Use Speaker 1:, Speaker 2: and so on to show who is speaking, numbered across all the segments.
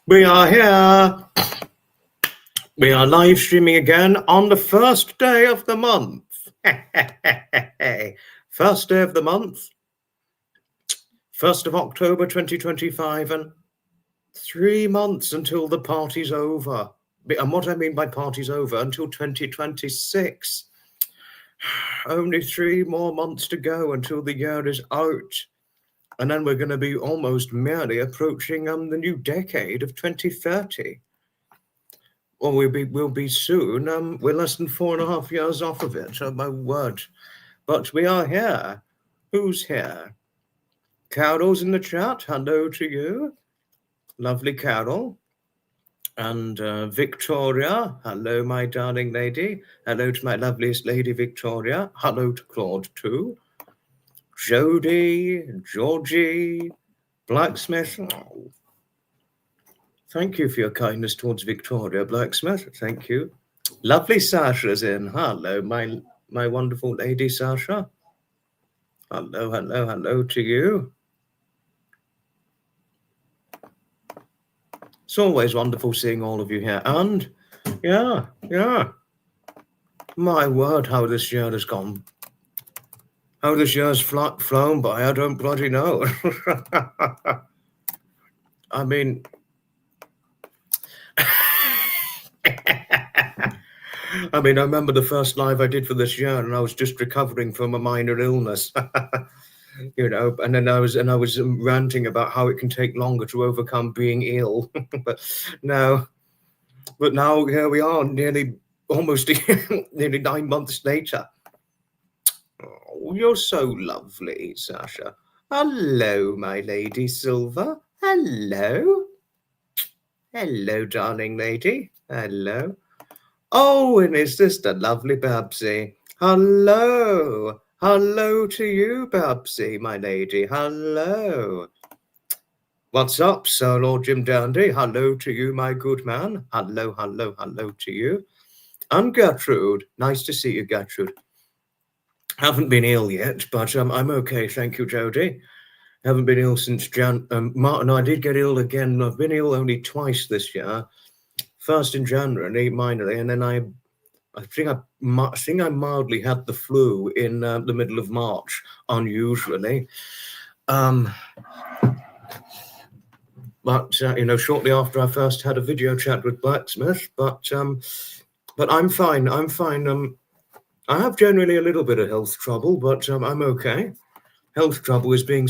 Speaker 1: We are here. We are live streaming again on the first day of the month. First day of the month, 1st of October 2025, and 3 months until the party's over. And what I mean by party's over, until 2026. Only 3 more months to go until the year is out. And then we're going to be almost merely approaching the new decade of 2030. Well, we'll be soon. We're less than 4.5 years off of it. Oh, my word. But we are here. Who's here? Carol's in the chat. Hello to you. Lovely Carol. And Victoria. Hello, my darling lady. Hello to my loveliest lady, Victoria. Hello to Claude, too. Jody, Georgie, Blacksmith. Oh. Thank you for your kindness towards Victoria, Blacksmith. Thank you. Lovely Sasha's in. Hello, my wonderful lady, Sasha. Hello, hello, hello to you. It's always wonderful seeing all of you here. And, yeah. My word, how this year has gone. How this year's flown by, I don't bloody know. I mean... I remember the first live I did for this year, and I was just recovering from a minor illness, and then I was ranting about how it can take longer to overcome being ill, but now here we are, nearly 9 months later. Oh, you're so lovely, Sasha. Hello, my lady Silver. Hello, darling lady. Hello. Oh, and is this the lovely Babsy? Hello to you, Babsy, my lady. Hello. What's up, Sir Lord Jim Dandy? Hello to you, my good man. Hello to you. And Gertrude. Nice to see you, Gertrude. Haven't been ill yet, but I'm okay. Thank you, Jody. Haven't been ill since Martin. I did get ill again. I've been ill only twice this year. First in January, minorly, and then I think I mildly had the flu in the middle of March, unusually. But shortly after I first had a video chat with Blacksmith. But I'm fine. I have generally a little bit of health trouble, but I'm okay. Health trouble is being,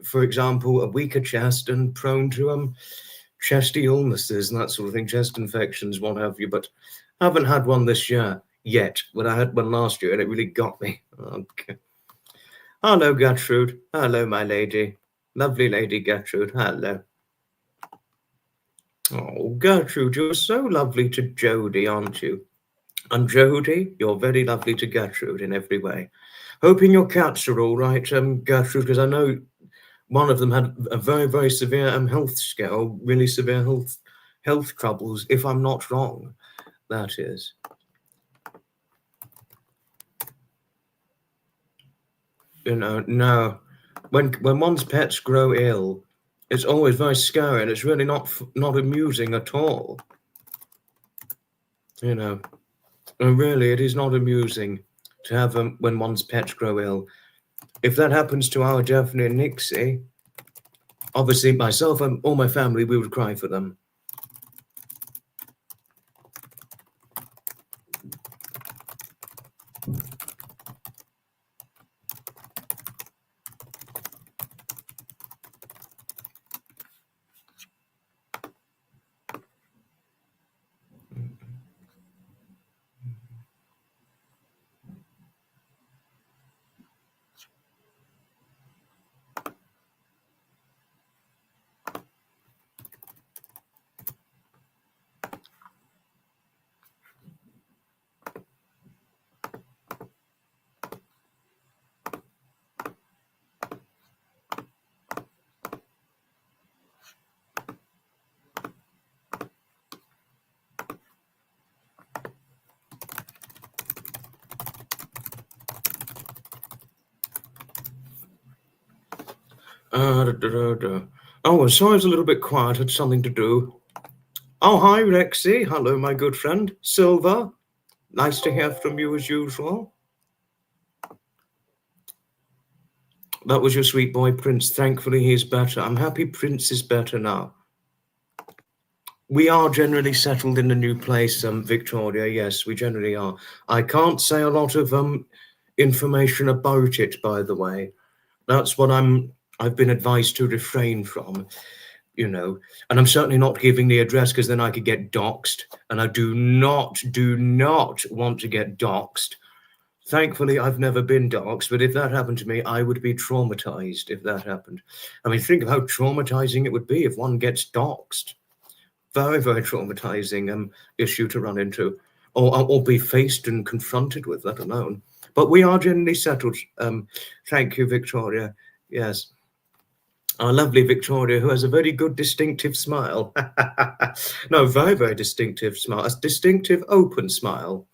Speaker 1: for example, a weaker chest and prone to chesty illnesses and that sort of thing, chest infections, what have you, but I haven't had one this year yet, but I had one last year and it really got me. Okay. Hello, Gertrude. Hello, my lady. Lovely lady Gertrude. Hello. Oh, Gertrude, you're so lovely to Jody, aren't you? And Jody, you're very lovely to Gertrude in every way. Hoping your cats are all right, Gertrude, because I know one of them had a very, very severe health scare, really severe health troubles, if I'm not wrong, that is. No. When one's pets grow ill, it's always very scary, and it's really not amusing at all. You know, and really, it is not amusing to have when one's pets grow ill. If that happens to our Daphne and Nixie, obviously myself and all my family, we would cry for them. Oh, sorry, I was a little bit quiet. Had something to do. Oh, hi, Rexy. Hello, my good friend. Silver. Nice to hear from you as usual. That was your sweet boy, Prince. Thankfully, he's better. I'm happy Prince is better now. We are generally settled in a new place, Victoria. Yes, we generally are. I can't say a lot of information about it, by the way. That's what I've been advised to refrain from, you know. And I'm certainly not giving the address because then I could get doxxed, and I do not want to get doxxed. Thankfully, I've never been doxxed, but if that happened to me, I would be traumatized if that happened. I mean, think of how traumatizing it would be if one gets doxxed. Very, very traumatizing issue to run into, or be faced and confronted with, let alone. But we are generally settled. Thank you, Victoria. Yes. Our lovely Victoria, who has a very good distinctive smile. No, very, very distinctive smile. A distinctive open smile.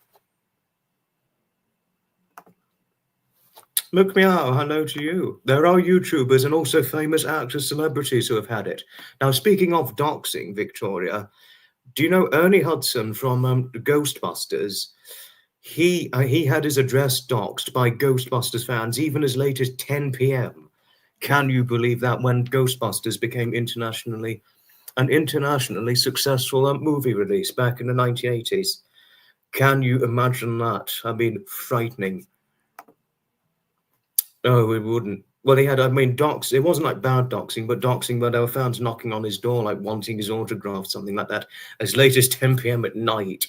Speaker 1: Look meow, hello to you. There are YouTubers and also famous actors, celebrities who have had it. Now, speaking of doxing, Victoria, do you know Ernie Hudson from Ghostbusters? He had his address doxed by Ghostbusters fans even as late as 10 p.m. Can you believe that, when Ghostbusters became internationally successful movie release back in the 1980s? Can you imagine that? I mean, frightening. No, it wouldn't. Well, he had, I mean, dox. It wasn't like bad doxing, but doxing where there were fans knocking on his door, like wanting his autograph, something like that, as late as 10 p.m. at night.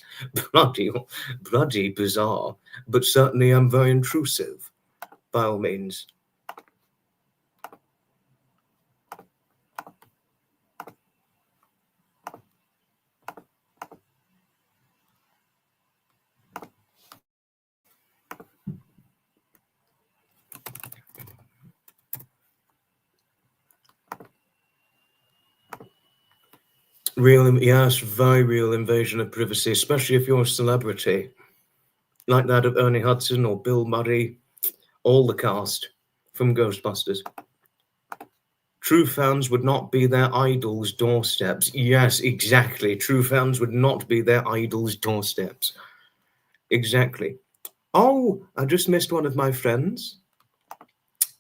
Speaker 1: Bloody bizarre, but certainly very intrusive, by all means. Yes, very real invasion of privacy, especially if you're a celebrity, like that of Ernie Hudson or Bill Murray, all the cast from Ghostbusters. True fans would not be their idols' doorsteps. Yes, exactly. True fans would not be their idols' doorsteps. Exactly. Oh, I just missed one of my friends.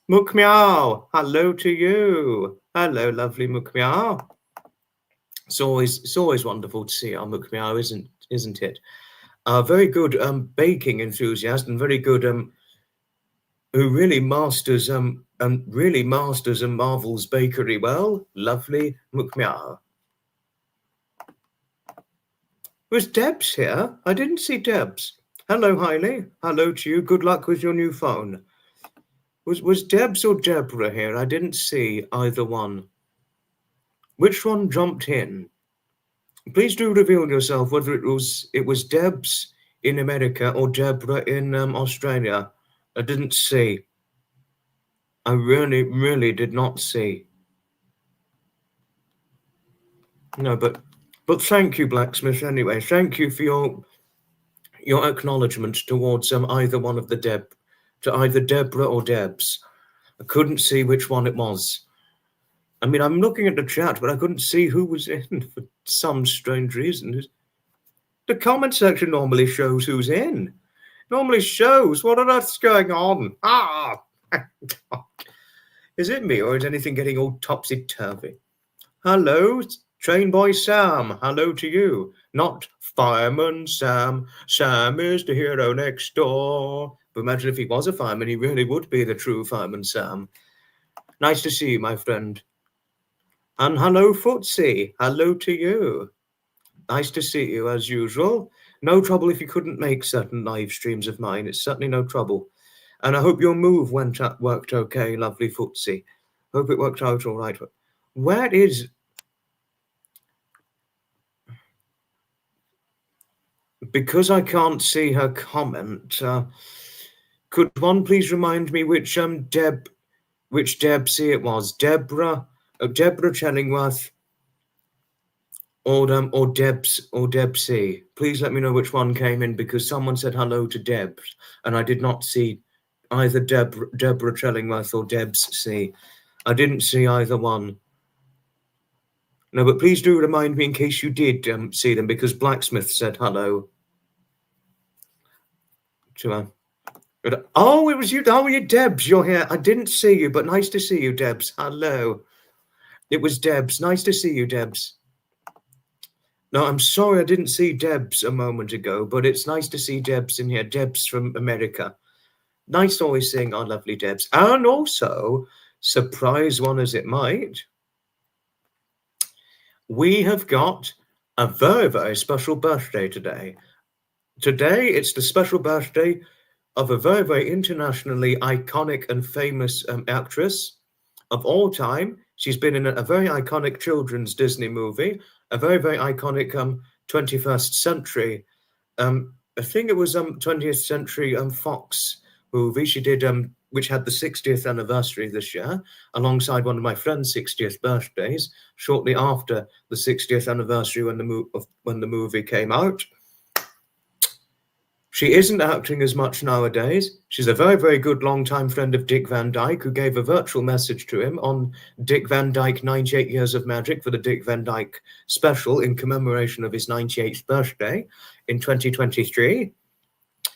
Speaker 1: Mook Meow, hello to you. Hello, lovely Mook Meow. It's always wonderful to see our Mook Meow, isn't it? Very good baking enthusiast, and very good who really masters and marvels bakery well. Lovely Mook Meow. Was Debs here? I didn't see Debs. Hello, Hailey. Hello to you. Good luck with your new phone. Was Debs or Deborah here? I didn't see either one. Which one jumped in? Please do reveal yourself, whether it was Debs in America or Deborah in Australia. I didn't see. I really, really did not see. No, but thank you, Blacksmith. Anyway, thank you for your acknowledgement towards either one of to either Deborah or Debs. I couldn't see which one it was. I mean, I'm looking at the chat, but I couldn't see who was in for some strange reason. The comment section normally shows who's in. Normally shows what on earth's going on. Ah! Is it me or is anything getting all topsy-turvy? Hello, Train Boy Sam. Hello to you. Not Fireman Sam. Sam is the hero next door. But imagine if he was a fireman, he really would be the true Fireman Sam. Nice to see you, my friend. And hello, Foxy. Hello to you. Nice to see you, as usual. No trouble if you couldn't make certain live streams of mine. It's certainly no trouble. And I hope your move worked okay, lovely Footsie. Hope it worked out all right. Where is... Because I can't see her comment, could one please remind me which Debsy it was? Deborah Chellingworth or Debsy. Please let me know which one came in, because someone said hello to Debs and I did not see either Deborah Chellingworth or Debsy. I didn't see either one. No, but please do remind me in case you did see them, because Blacksmith said hello. Oh, it was you. Oh, you, Debs, you're here. I didn't see you, but nice to see you, Debs. Hello. It was Debs. Nice to see you, Debs. No, I'm sorry I didn't see Debs a moment ago, but it's nice to see Debs in here. Debs from America. Nice always seeing our lovely Debs. And also, surprise one as it might, we have got a very, very special birthday today. Today, it's the special birthday of a very, very internationally iconic and famous actress of all time. She's been in a very iconic children's Disney movie, a very, very iconic 21st century, I think it was 20th century Fox movie she did, which had the 60th anniversary this year, alongside one of my friend's 60th birthdays, shortly after the 60th anniversary when the movie came out. She isn't acting as much nowadays. She's a very, very good longtime friend of Dick Van Dyke, who gave a virtual message to him on Dick Van Dyke 98 Years of Magic for the Dick Van Dyke special in commemoration of his 98th birthday in 2023.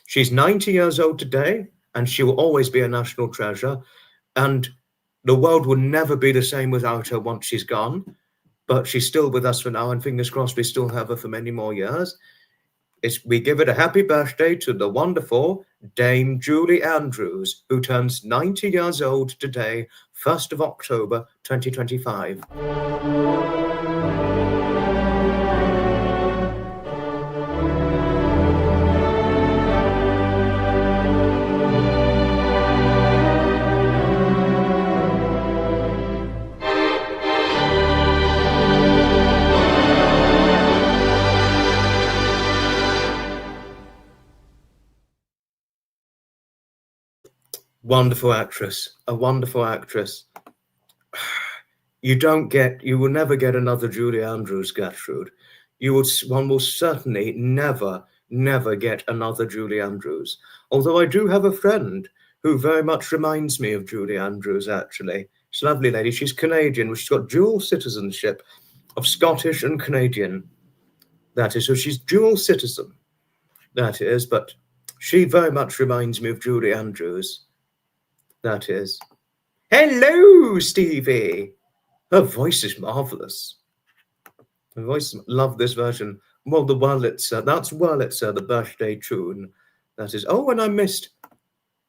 Speaker 1: She's 90 years old today, and she will always be a national treasure. And the world will never be the same without her once she's gone. But she's still with us for now, and fingers crossed we still have her for many more years. We give it a happy birthday to the wonderful Dame Julie Andrews, who turns 90 years old today, 1st of October, 2025. Wonderful actress, a wonderful actress. You will never get another Julie Andrews, Gertrude. One will certainly never get another Julie Andrews. Although I do have a friend who very much reminds me of Julie Andrews, actually. She's a lovely lady. She's Canadian. She's got dual citizenship of Scottish and Canadian. That is, so she's dual citizen. That is, but she very much reminds me of Julie Andrews. That is. Hello, Stevie. Her voice is marvelous. Her voice, love this version. Well, the Wurlitzer, that's Wurlitzer, the birthday tune. That is. Oh, and I missed.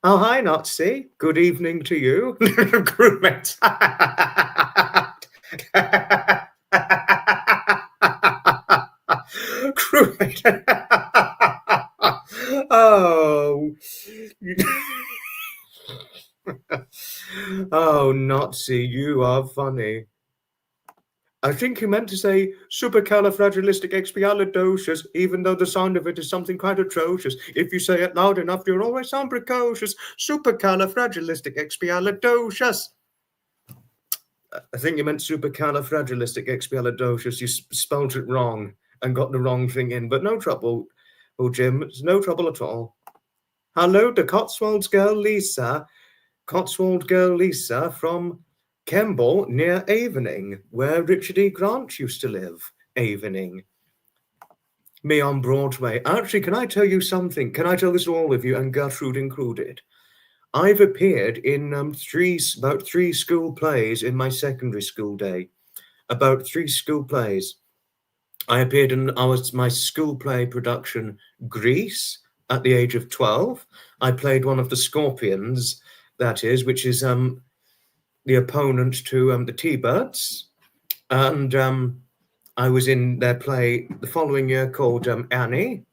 Speaker 1: Oh, hi, Nazi. Good evening to you, crewmate. Crewmate. Oh. Oh, Nazi, you are funny. I think you meant to say supercalifragilisticexpialidocious, even though the sound of it is something quite atrocious. If you say it loud enough, you'll always sound precocious. Supercalifragilisticexpialidocious. I think you meant supercalifragilisticexpialidocious. You spelled it wrong and got the wrong thing in, but no trouble. Oh, Jim, it's no trouble at all. Hello to Cotswold girl Lisa from Kemble near Avening, where Richard E. Grant used to live. Avening. Me on Broadway. Actually, can I tell you something? Can I tell this to all of you, and Gertrude included? I've appeared in about three school plays in my secondary school day. About three school plays. I appeared in my school play production, Grease, at the age of 12. I played one of the Scorpions, that is, which is the opponent to the T-Birds. And I was in their play the following year called Annie.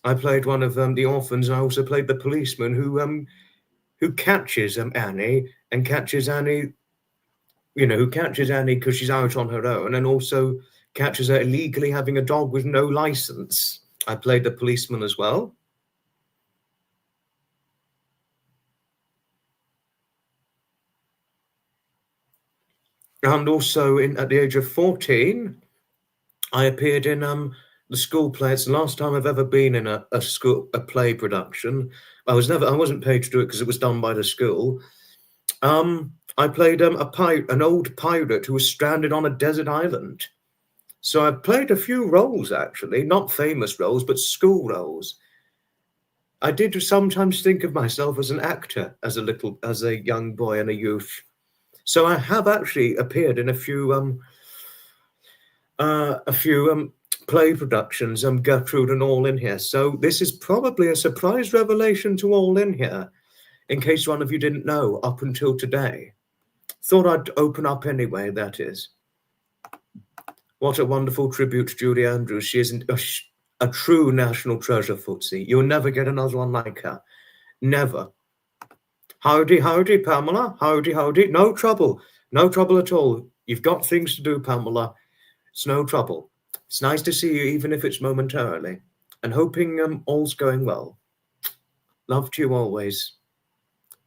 Speaker 1: I played one of the orphans, and I also played the policeman who catches Annie and catches Annie, who catches Annie because she's out on her own, and also catches her illegally having a dog with no license. I played the policeman as well. And also at the age of 14, I appeared in the school play. It's the last time I've ever been in a play production. I wasn't paid to do it because it was done by the school. I played an old pirate who was stranded on a desert island. So I've played a few roles, actually, not famous roles, but school roles. I did sometimes think of myself as an actor as a young boy and a youth. So I have actually appeared in a few play productions, Gertrude and all in here. So this is probably a surprise revelation to all in here, in case one of you didn't know up until today. Thought I'd open up anyway, that is. What a wonderful tribute to Julie Andrews. She is a true national treasure, Foxy. You'll never get another one like her. Never. Howdy, howdy, Pamela. Howdy, howdy. No trouble. No trouble at all. You've got things to do, Pamela. It's no trouble. It's nice to see you, even if it's momentarily. And hoping all's going well. Loved you always.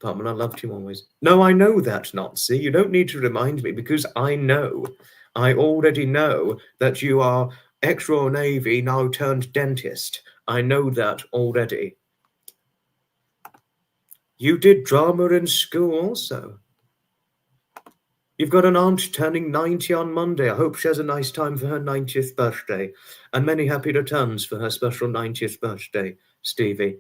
Speaker 1: Pamela, loved you always. No, I know that, Nazi. You don't need to remind me, because I know. I already know that you are ex-Royal Navy, now turned dentist. I know that already. You did drama in school also. You've got an aunt turning 90 on Monday. I hope she has a nice time for her 90th birthday. And many happy returns for her special 90th birthday, Stevie.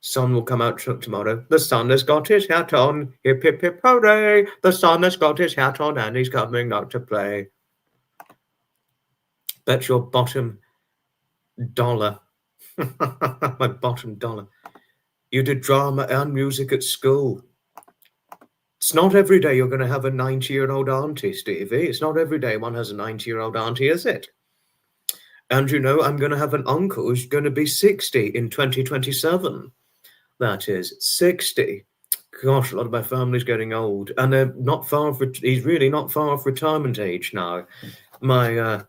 Speaker 1: Sun will come out tomorrow. The sun has got his hat on. Hip, hip, hip, hooray. The sun has got his hat on and he's coming out to play. Bet your bottom dollar. My bottom dollar. You did drama and music at school. It's not every day you're going to have a 90-year-old auntie, Stevie. It's not every day one has a 90-year-old auntie, is it? And I'm going to have an uncle who's going to be 60 in 2027. That is 60. Gosh, a lot of my family's getting old, and they're not far he's really not far off retirement age now. My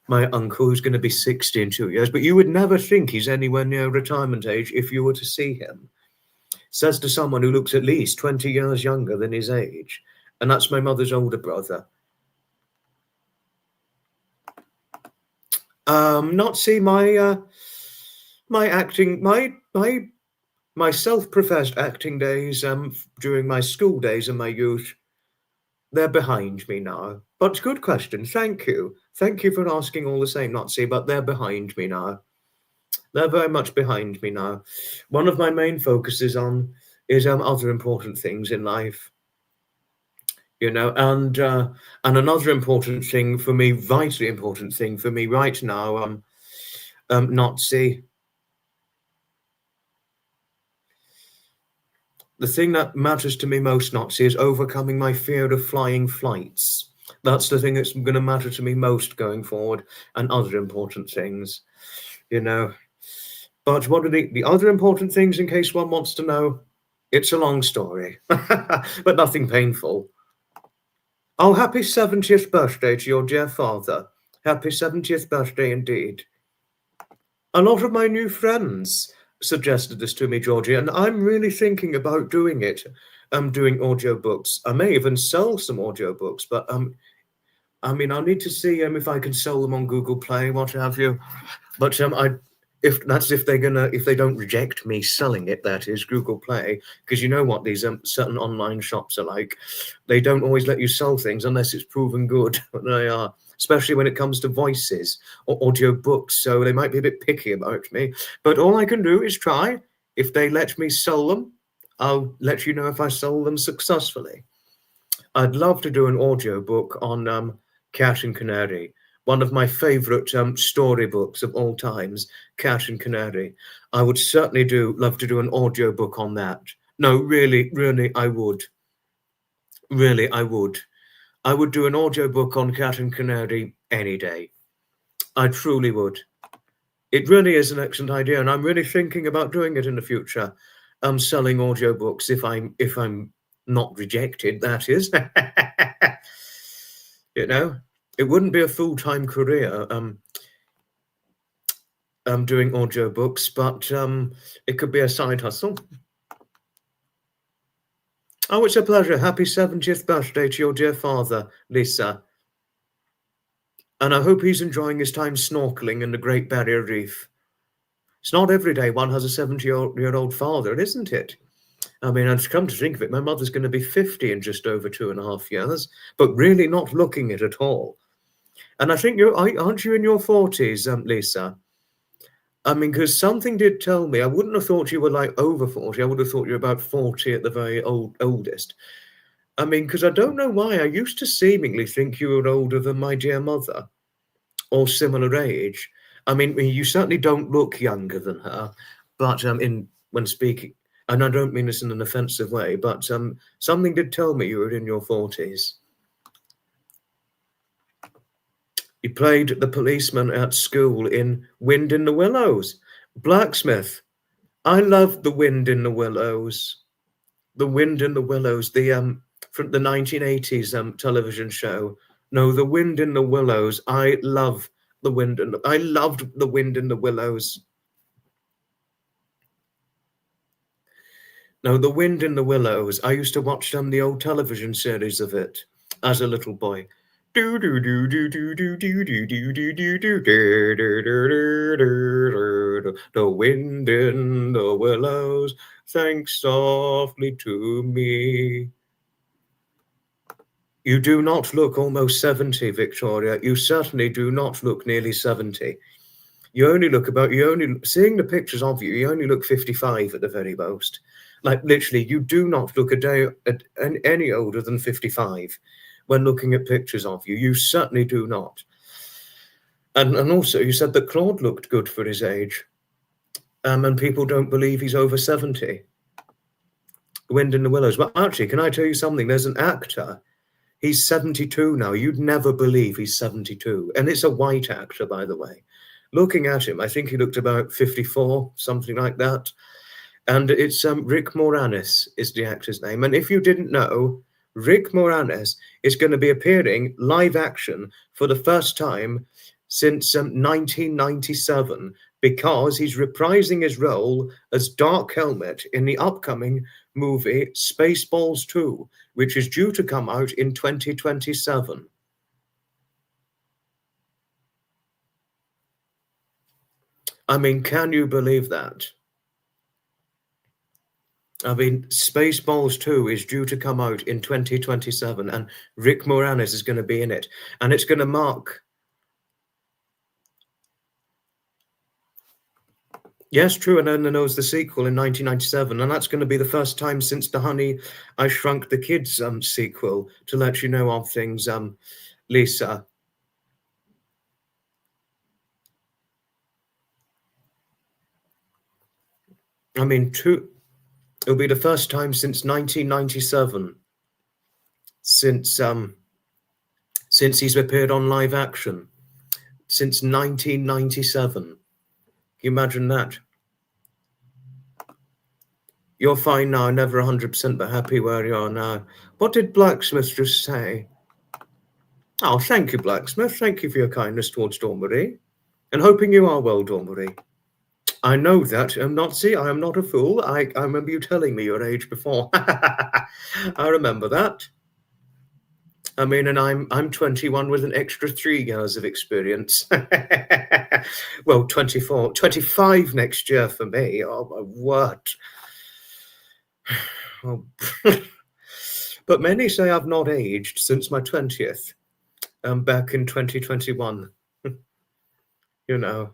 Speaker 1: uncle, who's going to be 60 in 2 years, but you would never think he's anywhere near retirement age if you were to see him. Says to someone who looks at least 20 years younger than his age, and that's my mother's older brother. Not see my acting, my self-professed acting days during my school days and my youth, they're behind me now. But good question. Thank you. Thank you for asking all the same, Nazi, but they're behind me now. They're very much behind me now. One of my main focuses is other important things in life. And another important thing for me, vitally important thing for me right now, Nazi. The thing that matters to me most, Nazi, is overcoming my fear of flying flights. That's the thing that's going to matter to me most going forward, and other important things, But what are the other important things, in case one wants to know? It's a long story, but nothing painful. Oh, happy 70th birthday to your dear father. Happy 70th birthday indeed. A lot of my new friends suggested this to me, Georgie, and I'm really thinking about doing it. I'm doing audiobooks. I may even sell some audiobooks, but I'll need to see if I can sell them on Google Play, what have you. But if they don't reject me selling it, that is Google Play, because you know what these certain online shops are like. They don't always let you sell things unless it's proven good. They are. especially when it comes to voices or audio books, so they might be a bit picky about me. But all I can do is try. If they let me sell them, I'll let you know if I sold them successfully. I'd love to do an audio book on Cat and Canary, one of my favorite storybooks of all times, Cat and Canary. I would certainly love to do an audio book on that. No, really, really, I would. Really, I would. I would do an audio book on Cat and Canary any day. I truly would. It really is an excellent idea, and I'm really thinking about doing it in the future. Selling audiobooks if I'm not rejected, that is. You know, it wouldn't be a full-time career doing audiobooks, but it could be a side hustle. Oh, it's a pleasure. Happy 70th birthday to your dear father, Lisa. And I hope he's enjoying his time snorkeling in the Great Barrier Reef. It's not every day one has a 70-year-old father, isn't it? I mean, I've come to think of it, my mother's going to be 50 in just over 2.5 years, but really not looking it at all. And I think aren't you in your 40s, Lisa? I mean, because something did tell me, I wouldn't have thought you were like over 40. I would have thought you were about 40 at the very oldest. I mean, because I don't know why, I used to seemingly think you were older than my dear mother, or similar age. I mean, you certainly don't look younger than her, but when speaking, and I don't mean this in an offensive way, but something did tell me you were in your 40s. You played the policeman at school in Wind in the Willows. Blacksmith. I love The Wind in the Willows. The Wind in the Willows, from the 1980s television show. No, The Wind in the Willows. I loved The Wind in the Willows. No, The Wind in the Willows. I used to watch the old television series of it as a little boy. The wind in the willows thanks softly to me. You do not look almost 70, Victoria. You certainly do not look nearly 70. You only seeing the pictures of you, you only look 55 at the very most. Like literally, you do not look any older than 55 when looking at pictures of you. You certainly do not. And also, you said that Claude looked good for his age. And people don't believe he's over 70. Wind in the Willows. But actually, can I tell you something? There's an actor. He's 72 now. You'd never believe he's 72. And it's a white actor, by the way. Looking at him, I think he looked about 54, something like that. And it's Rick Moranis is the actor's name. And if you didn't know, Rick Moranis is going to be appearing live action for the first time since 1997 because he's reprising his role as Dark Helmet in the upcoming movie Spaceballs 2, which is due to come out in 2027. I mean, can you believe that? I mean, Spaceballs 2 is due to come out in 2027, and Rick Moranis is going to be in it. And it's going to mark... Yes, true, and then there was the sequel in 1997, and that's going to be the first time since the Honey, I Shrunk the Kids sequel, to let you know of things, Lisa. I mean, it'll be the first time since 1997 since he's appeared on live action. Since 1997. Can you imagine that? You're fine now, never 100%, but happy where you are now. What did Blacksmith just say? Oh, thank you, Blacksmith. Thank you for your kindness towards Dawn-Marie. And hoping you are well, Dawn-Marie. I know that. I am not a fool. I remember you telling me your age before. I remember that. I mean, and I'm 21 with an extra 3 years of experience. Well, 25 next year for me. Oh, my word. Oh. But many say I've not aged since my 20th. back in 2021. You know.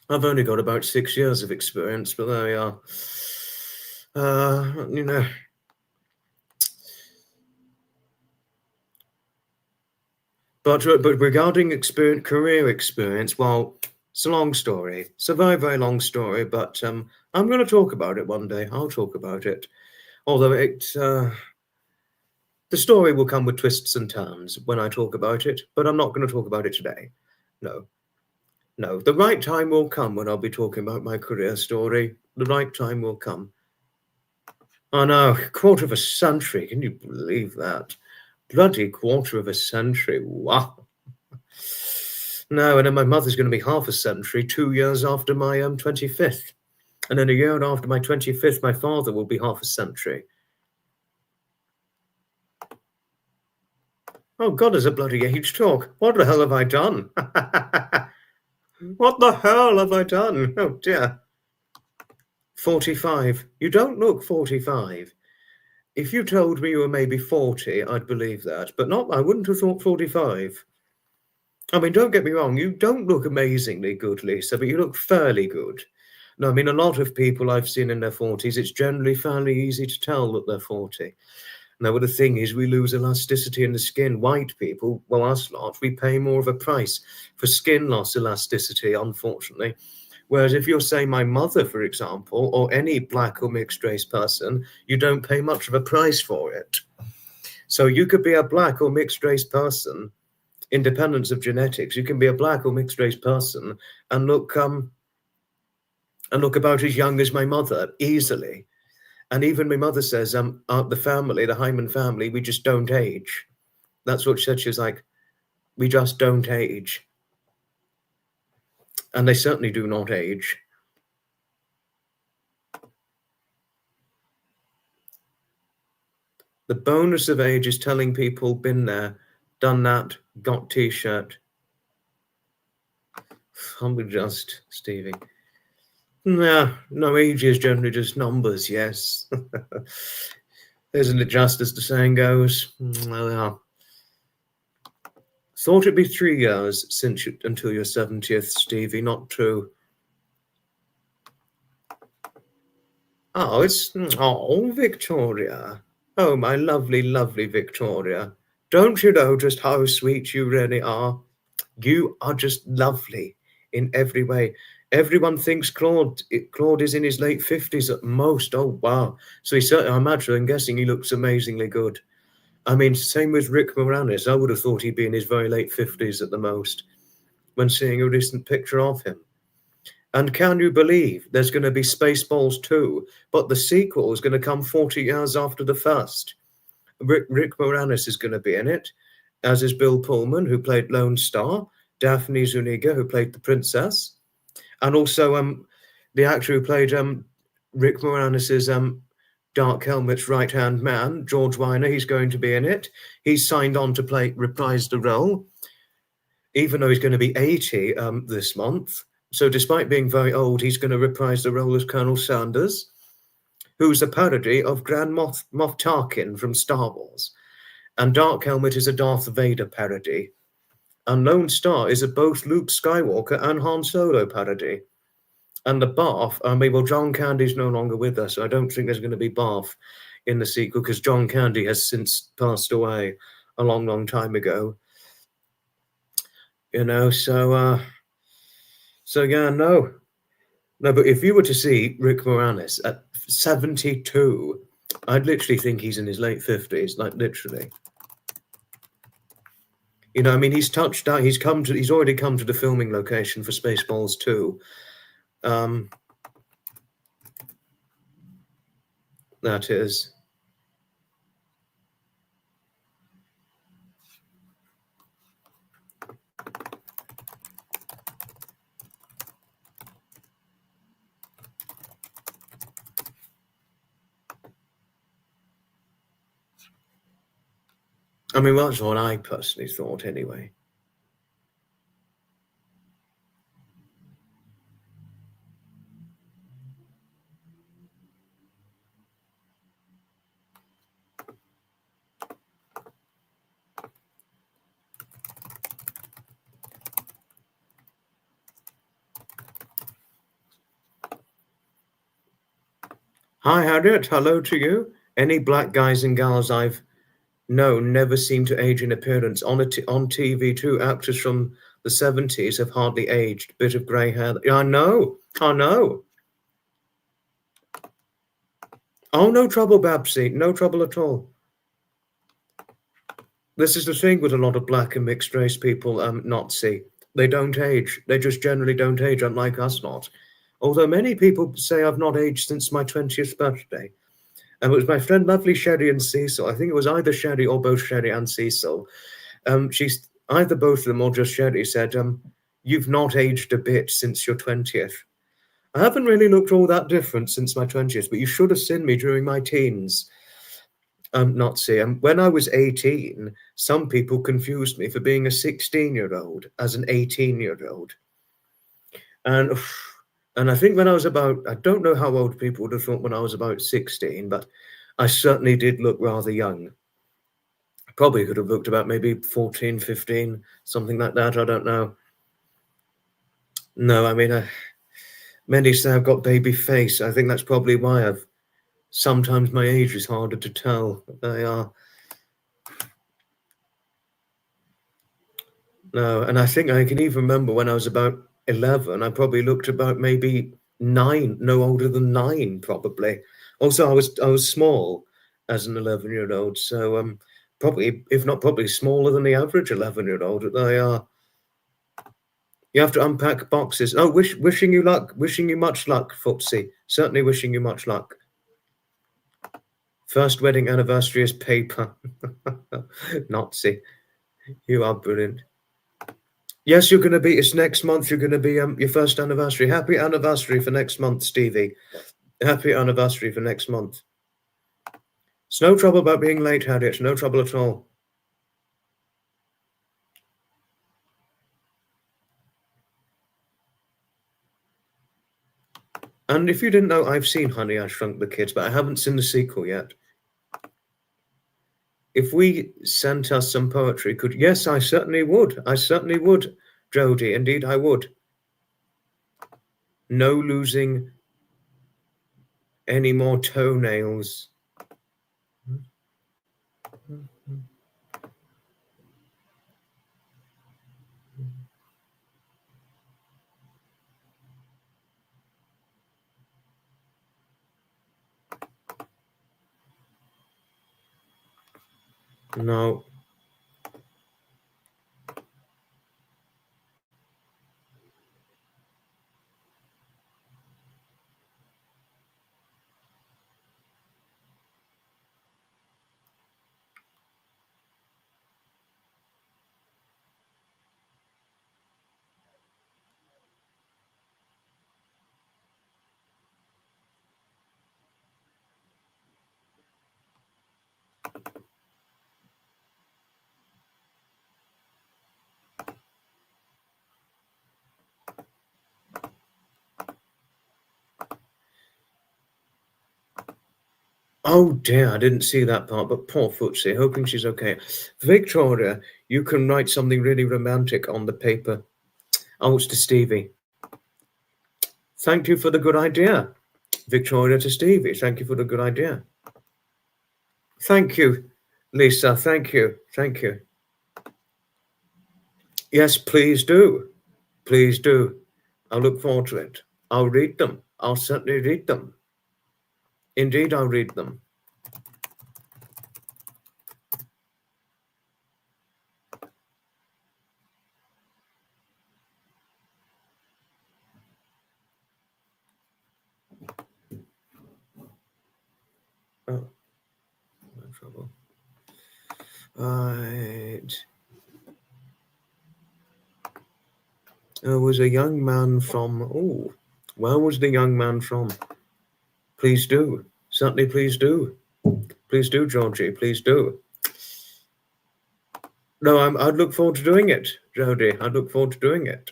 Speaker 1: I've only got about 6 years of experience, but there we are. You know. But regarding career experience, well, it's a long story. It's a very, very long story, but I'm going to talk about it one day. I'll talk about it. Although the story will come with twists and turns when I talk about it, but I'm not going to talk about it today. No. No, the right time will come when I'll be talking about my career story. The right time will come. Oh no, quarter of a century. Can you believe that? Bloody quarter of a century. Wow. No, and then my mother's going to be half a century, 2 years after my 25th. And then a year after my 25th, my father will be half a century. Oh, God, there's a bloody age talk. What the hell have I done? What the hell have I done? Oh, dear. 45. You don't look 45. If you told me you were maybe 40, I'd believe that. But not, I wouldn't have thought 45. I mean, don't get me wrong, you don't look amazingly good, Lisa, but you look fairly good. No, I mean, a lot of people I've seen in their 40s, it's generally fairly easy to tell that they're 40. Now, the thing is, we lose elasticity in the skin. White people, well, us lot, we pay more of a price for skin loss elasticity, unfortunately. Whereas if you're, say, my mother, for example, or any black or mixed race person, you don't pay much of a price for it. So you could be a black or mixed race person, independence of genetics. You can be a black or mixed race person and look about as young as my mother, easily. And even my mother says, the family, the Hyman family, we just don't age. That's what she said. She was like, we just don't age. And they certainly do not age. The bonus of age is telling people, been there, done that, got t-shirt. I'm just, Stevie. No, age is generally just numbers, yes. Isn't it just as the saying goes? Well, yeah. Thought it'd be 3 years until your 70th, Stevie. Not true. Oh, Victoria. Oh, my lovely, lovely Victoria. Don't you know just how sweet you really are? You are just lovely in every way. Everyone thinks Claude is in his late 50s at most. Oh, wow. So I'm guessing he looks amazingly good. I mean, same with Rick Moranis. I would have thought he'd be in his very late 50s at the most when seeing a recent picture of him. And can you believe there's going to be Spaceballs 2, but the sequel is going to come 40 years after the first? Rick Moranis is going to be in it, as is Bill Pullman, who played Lone Star, Daphne Zuniga, who played the princess, and also the actor who played Rick Moranis's Dark Helmet's right-hand man, George Weiner. He's going to be in it. He's signed on to reprise the role, even though he's going to be 80 this month. So despite being very old, he's going to reprise the role as Colonel Sanders, who's a parody of Grand Moff Tarkin from Star Wars. And Dark Helmet is a Darth Vader parody. And Lone Star is a both Luke Skywalker and Han Solo parody. And the Barf, John Candy's no longer with us, so I don't think there's going to be Barf in the sequel, because John Candy has since passed away a long, long time ago. You know, so yeah, no. No, but if you were to see Rick Moranis at 72, I'd literally think he's in his late 50s, like literally. You know, I mean, he's already come to the filming location for Spaceballs 2. That is. I mean, that's what I personally thought anyway. Hi, Harriet. Hello to you. Any black guys and gals I've known never seem to age in appearance. On TV, too, actors from the 70s have hardly aged. Bit of grey hair. Yeah, I know. I know. Oh, no trouble, Babsy. No trouble at all. This is the thing with a lot of black and mixed race people, Nazi. They don't age. They just generally don't age, unlike us not. Although many people say I've not aged since my 20th birthday. And it was my friend, lovely Sherry and Cecil. I think it was either Sherry or both Sherry and Cecil. She's either both of them or just Sherry said, you've not aged a bit since your 20th. I haven't really looked all that different since my 20th, but you should have seen me during my teens. Not see. When I was 18, some people confused me for being a 16-year-old as an 18-year-old. And I think when I was about, I don't know how old people would have thought when I was about 16, but I certainly did look rather young. Probably could have looked about maybe 14, 15, something like that. I don't know. No, I mean, many say I've got baby face. I think that's probably why sometimes my age is harder to tell. They are. No, and I think I can even remember when I was about 11, I probably looked about maybe 9, no older than 9, probably. Also, I was small as an 11-year-old, so probably, if not probably, smaller than the average 11-year-old. They are. You have to unpack boxes. Oh, wishing you luck, wishing you much luck, Foxy. Certainly wishing you much luck. First wedding anniversary is paper. Nazi. You are brilliant. Yes, you're going to be, it's next month. You're going to be your first anniversary. Happy anniversary for next month, Stevie. Happy anniversary for next month. It's no trouble about being late, Harriet. No trouble at all. And if you didn't know, I've seen Honey, I Shrunk the Kids, but I haven't seen the sequel yet. If we sent us some poetry, yes, I certainly would. I certainly would, Jodie. Indeed, I would. No losing any more toenails. No. Oh dear, I didn't see that part, but poor Footsie, hoping she's okay. Victoria, you can write something really romantic on the paper. Oh, it's to Stevie. Thank you for the good idea. Victoria to Stevie, thank you for the good idea. Thank you, Lisa, thank you, thank you. Yes, please do. Please do. I'll look forward to it. I'll read them. I'll certainly read them. Indeed, I'll read them. Oh, no trouble. Right. There was a young man from. Oh, where was the young man from? Please do. Certainly, please do. Please do, Georgie. Please do. No, I'd look forward to doing it, Jodie. I'd look forward to doing it.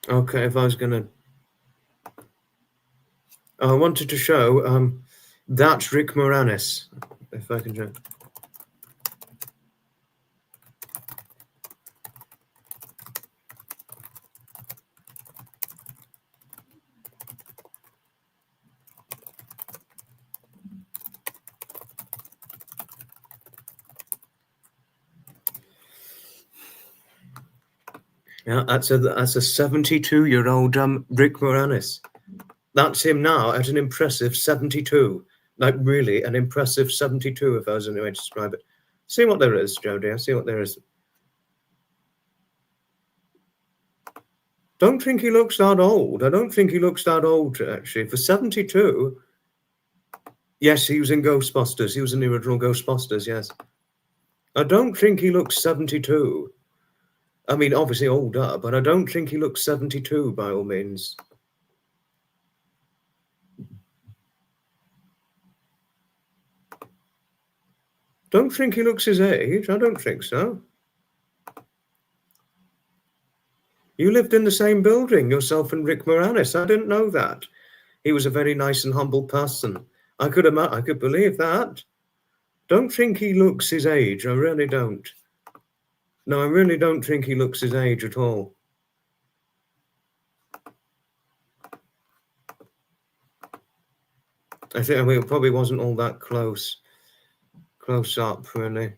Speaker 1: Okay, if I was gonna... I wanted to show, that's Rick Moranis. If I can show... Yeah, that's a 72-year-old Rick Moranis. That's him now at an impressive 72. Like, really, an impressive 72, if I was any way to describe it. See what there is, Joe dear. See what there is. Don't think he looks that old. I don't think he looks that old, actually. For 72... Yes, he was in Ghostbusters. He was in the original Ghostbusters, yes. I don't think he looks 72. I mean, obviously older, but I don't think he looks 72 by all means. Don't think he looks his age. I don't think so. You lived in the same building, yourself and Rick Moranis. I didn't know that. He was a very nice and humble person. I could believe that. Don't think he looks his age. I really don't. No, I really don't think he looks his age at all. I mean, it probably wasn't all that close up, really.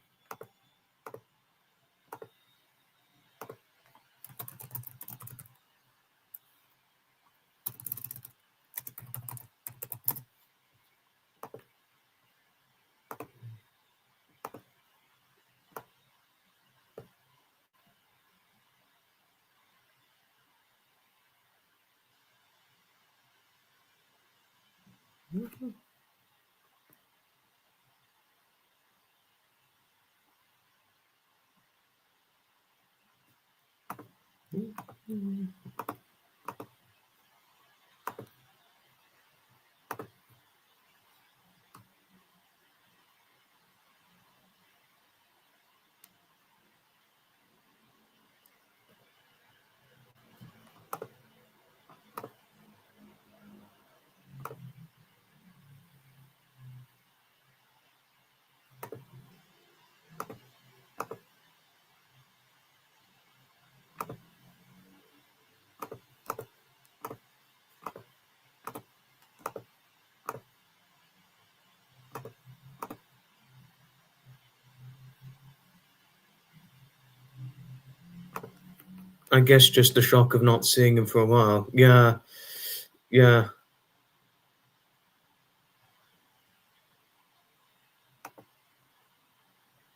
Speaker 1: I guess just the shock of not seeing him for a while. Yeah.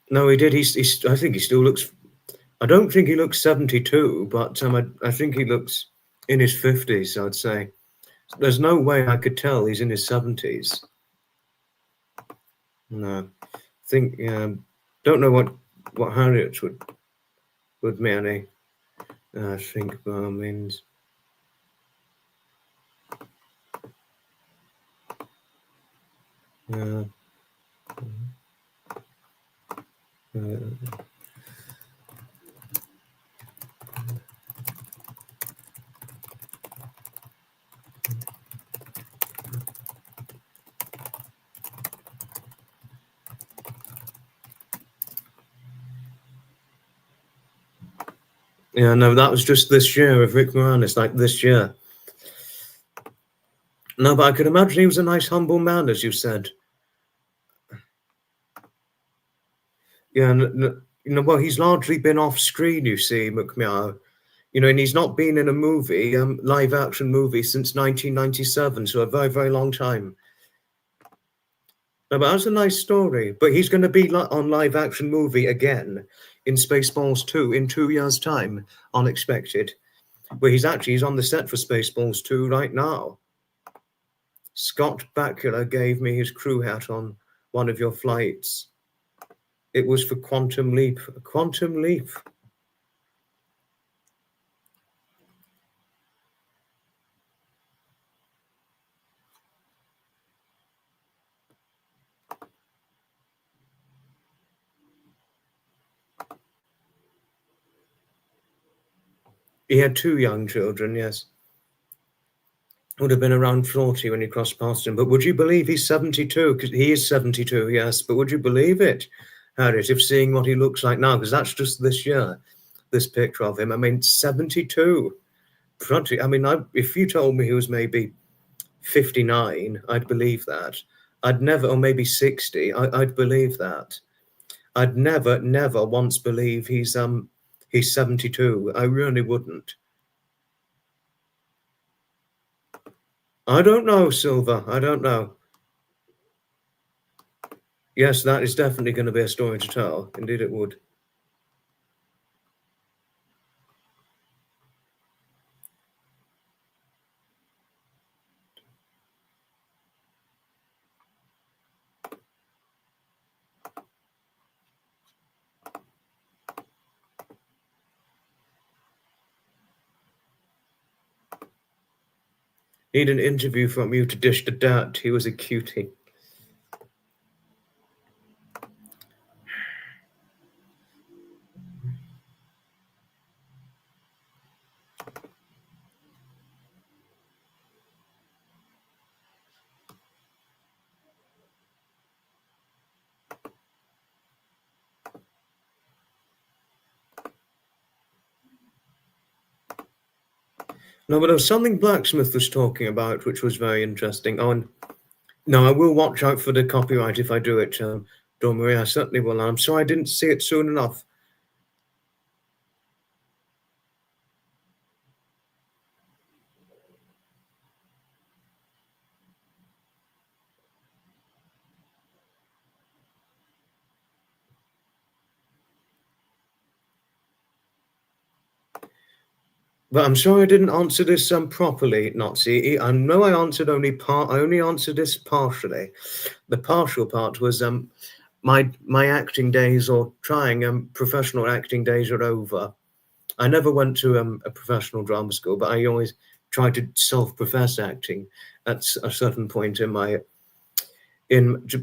Speaker 1: No, he did. I think he still looks... I don't think he looks 72, but I think he looks in his 50s, I'd say. There's no way I could tell he's in his 70s. No. Don't know what Harriet's would mean. I think by all means. Yeah, no, that was just this year of Rick Moranis, like this year. No, but I could imagine he was a nice, humble man, as you said. Yeah, well, he's largely been off screen, you see, McMeow. And he's not been in a movie, live action movie, since 1997, so a very, very long time. No, but that's a nice story. But he's going to be on live action movie again in Spaceballs 2 in 2 years' time, unexpected. Where he's on the set for Spaceballs 2 right now. Scott Bakula gave me his crew hat on one of your flights. It was for Quantum Leap. Quantum Leap. He had 2 young children, yes. Would have been around 40 when he crossed past him. But would you believe he's 72? Because he is 72, yes. But would you believe it, Harriet, if seeing what he looks like now, because that's just this year, this picture of him. I mean, 72. I mean, if you told me he was maybe 59, I'd believe that. I'd never, or maybe 60, I'd believe that. I'd never once believe he's 72. I really wouldn't. I don't know, Silver. I don't know. Yes, that is definitely going to be a story to tell. Indeed it would. Need an interview from you to dish the dirt. He was a cutie. No, but there was something Blacksmith was talking about, which was very interesting. Oh, and no, I will watch out for the copyright if I do it. Don't worry, I certainly will. I'm sorry I didn't see it soon enough. But I'm sorry I didn't answer this properly, Nazi. I know I answered I only answered this partially. The partial part was my acting days, or trying professional acting days, are over. I never went to a professional drama school, but I always tried to self-profess acting at a certain point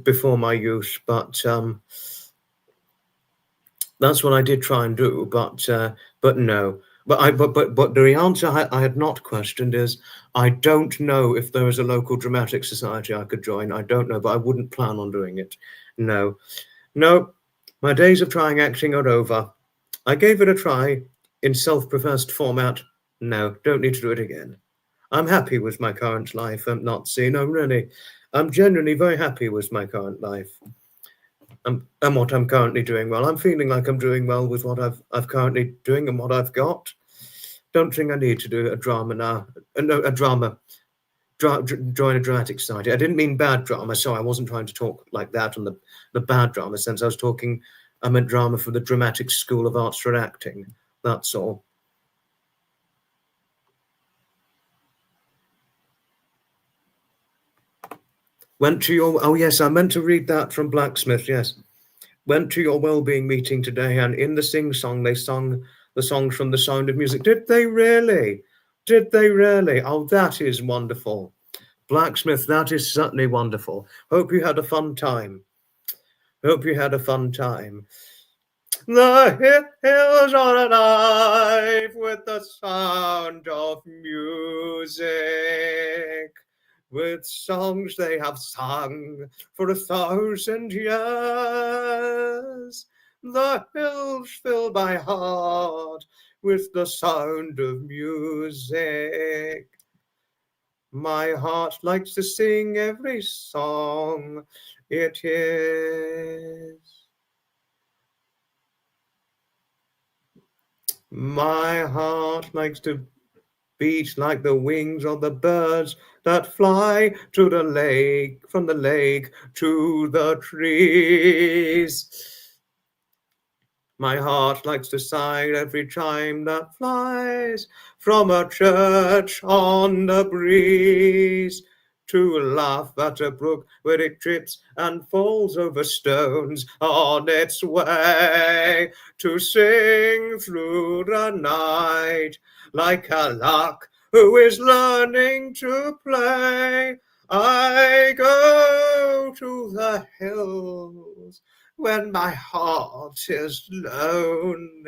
Speaker 1: before my youth. But that's what I did try and do. But no. But the answer I had not questioned is, I don't know if there is a local dramatic society I could join. I don't know, but I wouldn't plan on doing it. No, my days of trying acting are over. I gave it a try in self-professed format. No, don't need to do it again. I'm happy with my current life. I'm not seeing. No, really, I'm genuinely very happy with my current life. And what I'm currently doing well. I'm feeling like I'm doing well with what I've currently doing and what I've got. Don't think I need to do a drama now. No, join a dramatic society. I didn't mean bad drama, so I wasn't trying to talk like that on the bad drama sense. I meant drama for the Dramatic School of Arts for Acting. That's all. Oh yes, I meant to read that from Blacksmith, yes. Went to your well-being meeting today, and in the sing-song, they sung the songs from The Sound of Music. Did they really? Did they really? Oh, that is wonderful. Blacksmith, that is certainly wonderful. Hope you had a fun time. Hope you had a fun time. The hills are alive with the sound of music, with songs they have sung for 1,000 years. The hills fill my heart with the sound of music. My heart likes to sing every song it hears. My heart likes to beat like the wings of the birds that fly to the lake, from the lake to the trees. My heart likes to sigh every chime that flies from a church on the breeze, to laugh at a brook where it trips and falls over stones on its way, to sing through the night like a lark who is learning to play. I go to the hills when my heart is lonely.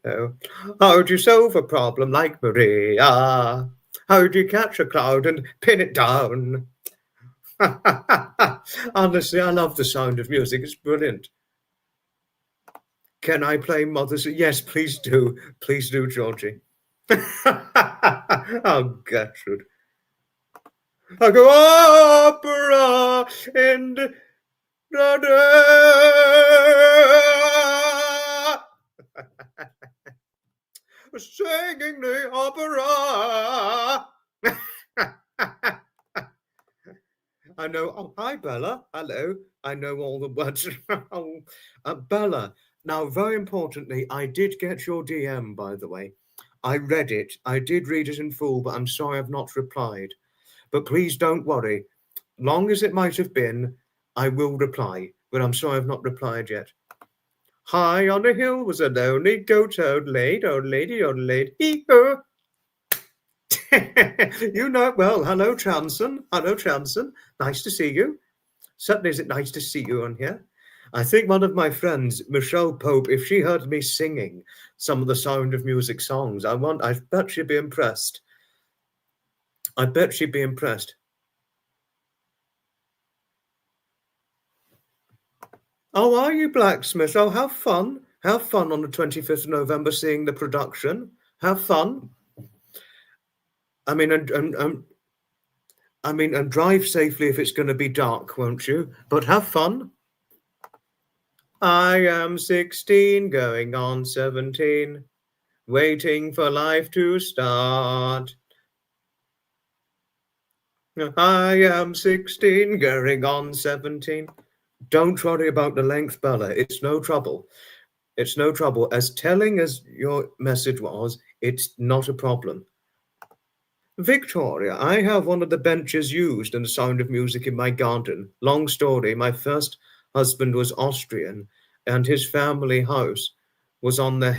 Speaker 1: Oh. How do you solve a problem like Maria? How do you catch a cloud and pin it down? Honestly, I love the sound of music. It's brilliant. Can I play Mother's? Yes, please do. Please do, Georgie. Oh, Gertrude. I go opera and da singing the opera. I know. Oh, hi, Bella. Hello. I know all the words. Oh, Bella. Now, very importantly, I did get your DM, by the way. I read it. I did read it in full, but I'm sorry I've not replied. But please don't worry. Long as it might have been, I will reply. But I'm sorry I've not replied yet. High on a hill was a lonely goat, old lady, old lady, old lady. Hee-ho. You know it well. Hello, Chanson. Hello, Chanson. Nice to see you. Certainly is it nice to see you on here. I think one of my friends, Michelle Pope, if she heard me singing some of the Sound of Music songs, I bet she'd be impressed. I bet she'd be impressed. Oh, are you, Blacksmith? Oh, have fun. Have fun on the 25th of November seeing the production. Have fun. I mean, and drive safely if it's going to be dark, won't you? But have fun. I am 16, going on 17, waiting for life to start. I am 16, going on 17. Don't worry about the length, Bella. It's no trouble. It's no trouble. As telling as your message was, it's not a problem. Victoria, I have one of the benches used in the Sound of Music in my garden. Long story, my first husband was Austrian, and his family house was on the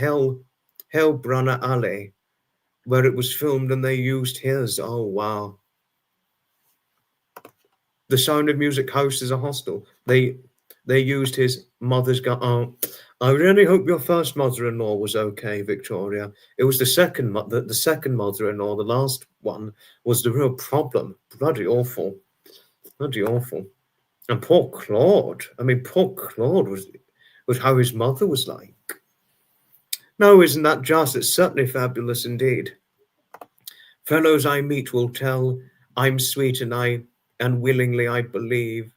Speaker 1: Hellbrunner Alley, where it was filmed, and they used his. Oh, wow. The Sound of Music house is a hostel. They used his mother's garden. Oh, I really hope your first mother-in-law was okay, Victoria. It was the second mother-in-law, the last one, was the real problem. Bloody awful. Bloody awful. And poor Claude. I mean, poor Claude was how his mother was like. No, isn't that just? It's certainly fabulous indeed. Fellows I meet will tell I'm sweet and willingly I believe.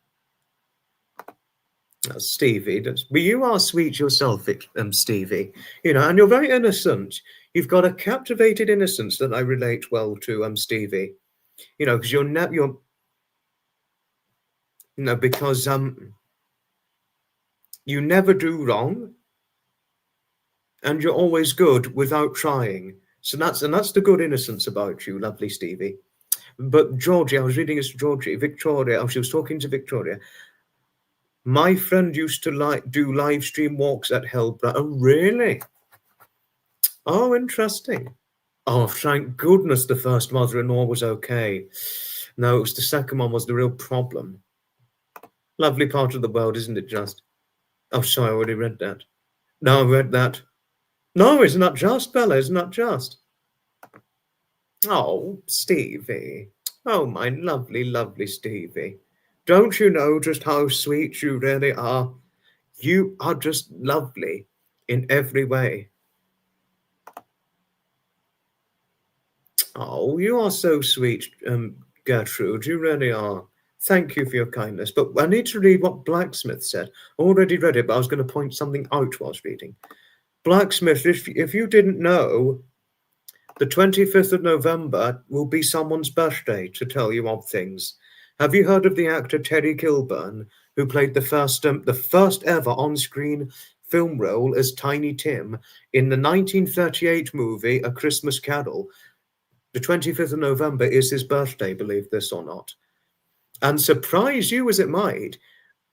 Speaker 1: Stevie, but you are sweet yourself, Stevie. You know, and you're very innocent. You've got a captivated innocence that I relate well to, Stevie. You know, because because you never do wrong, and you're always good without trying. So that's the good innocence about you, lovely Stevie. But Georgie, I was reading this to Georgie, Victoria. She was talking to Victoria. My friend used to do live stream walks at Hellbrunner. Oh, really? Oh, interesting. Oh, thank goodness the first mother-in-law was okay. No, it was the second one was the real problem. Lovely part of the world, isn't it just? Oh, sorry, I already read that. No, I read that. No, isn't that just, Bella? Isn't that just? Oh, Stevie. Oh, my lovely, lovely Stevie. Don't you know just how sweet you really are? You are just lovely in every way. Oh, you are so sweet, Gertrude. You really are. Thank you for your kindness. But I need to read what Blacksmith said. Already read it, but I was going to point something out whilst reading. Blacksmith, if you didn't know, the 25th of November will be someone's birthday, to tell you odd things. Have you heard of the actor Terry Kilburn, who played the first ever on-screen film role as Tiny Tim in the 1938 movie A Christmas Carol? The 25th of November is his birthday, believe this or not. And surprise you as it might,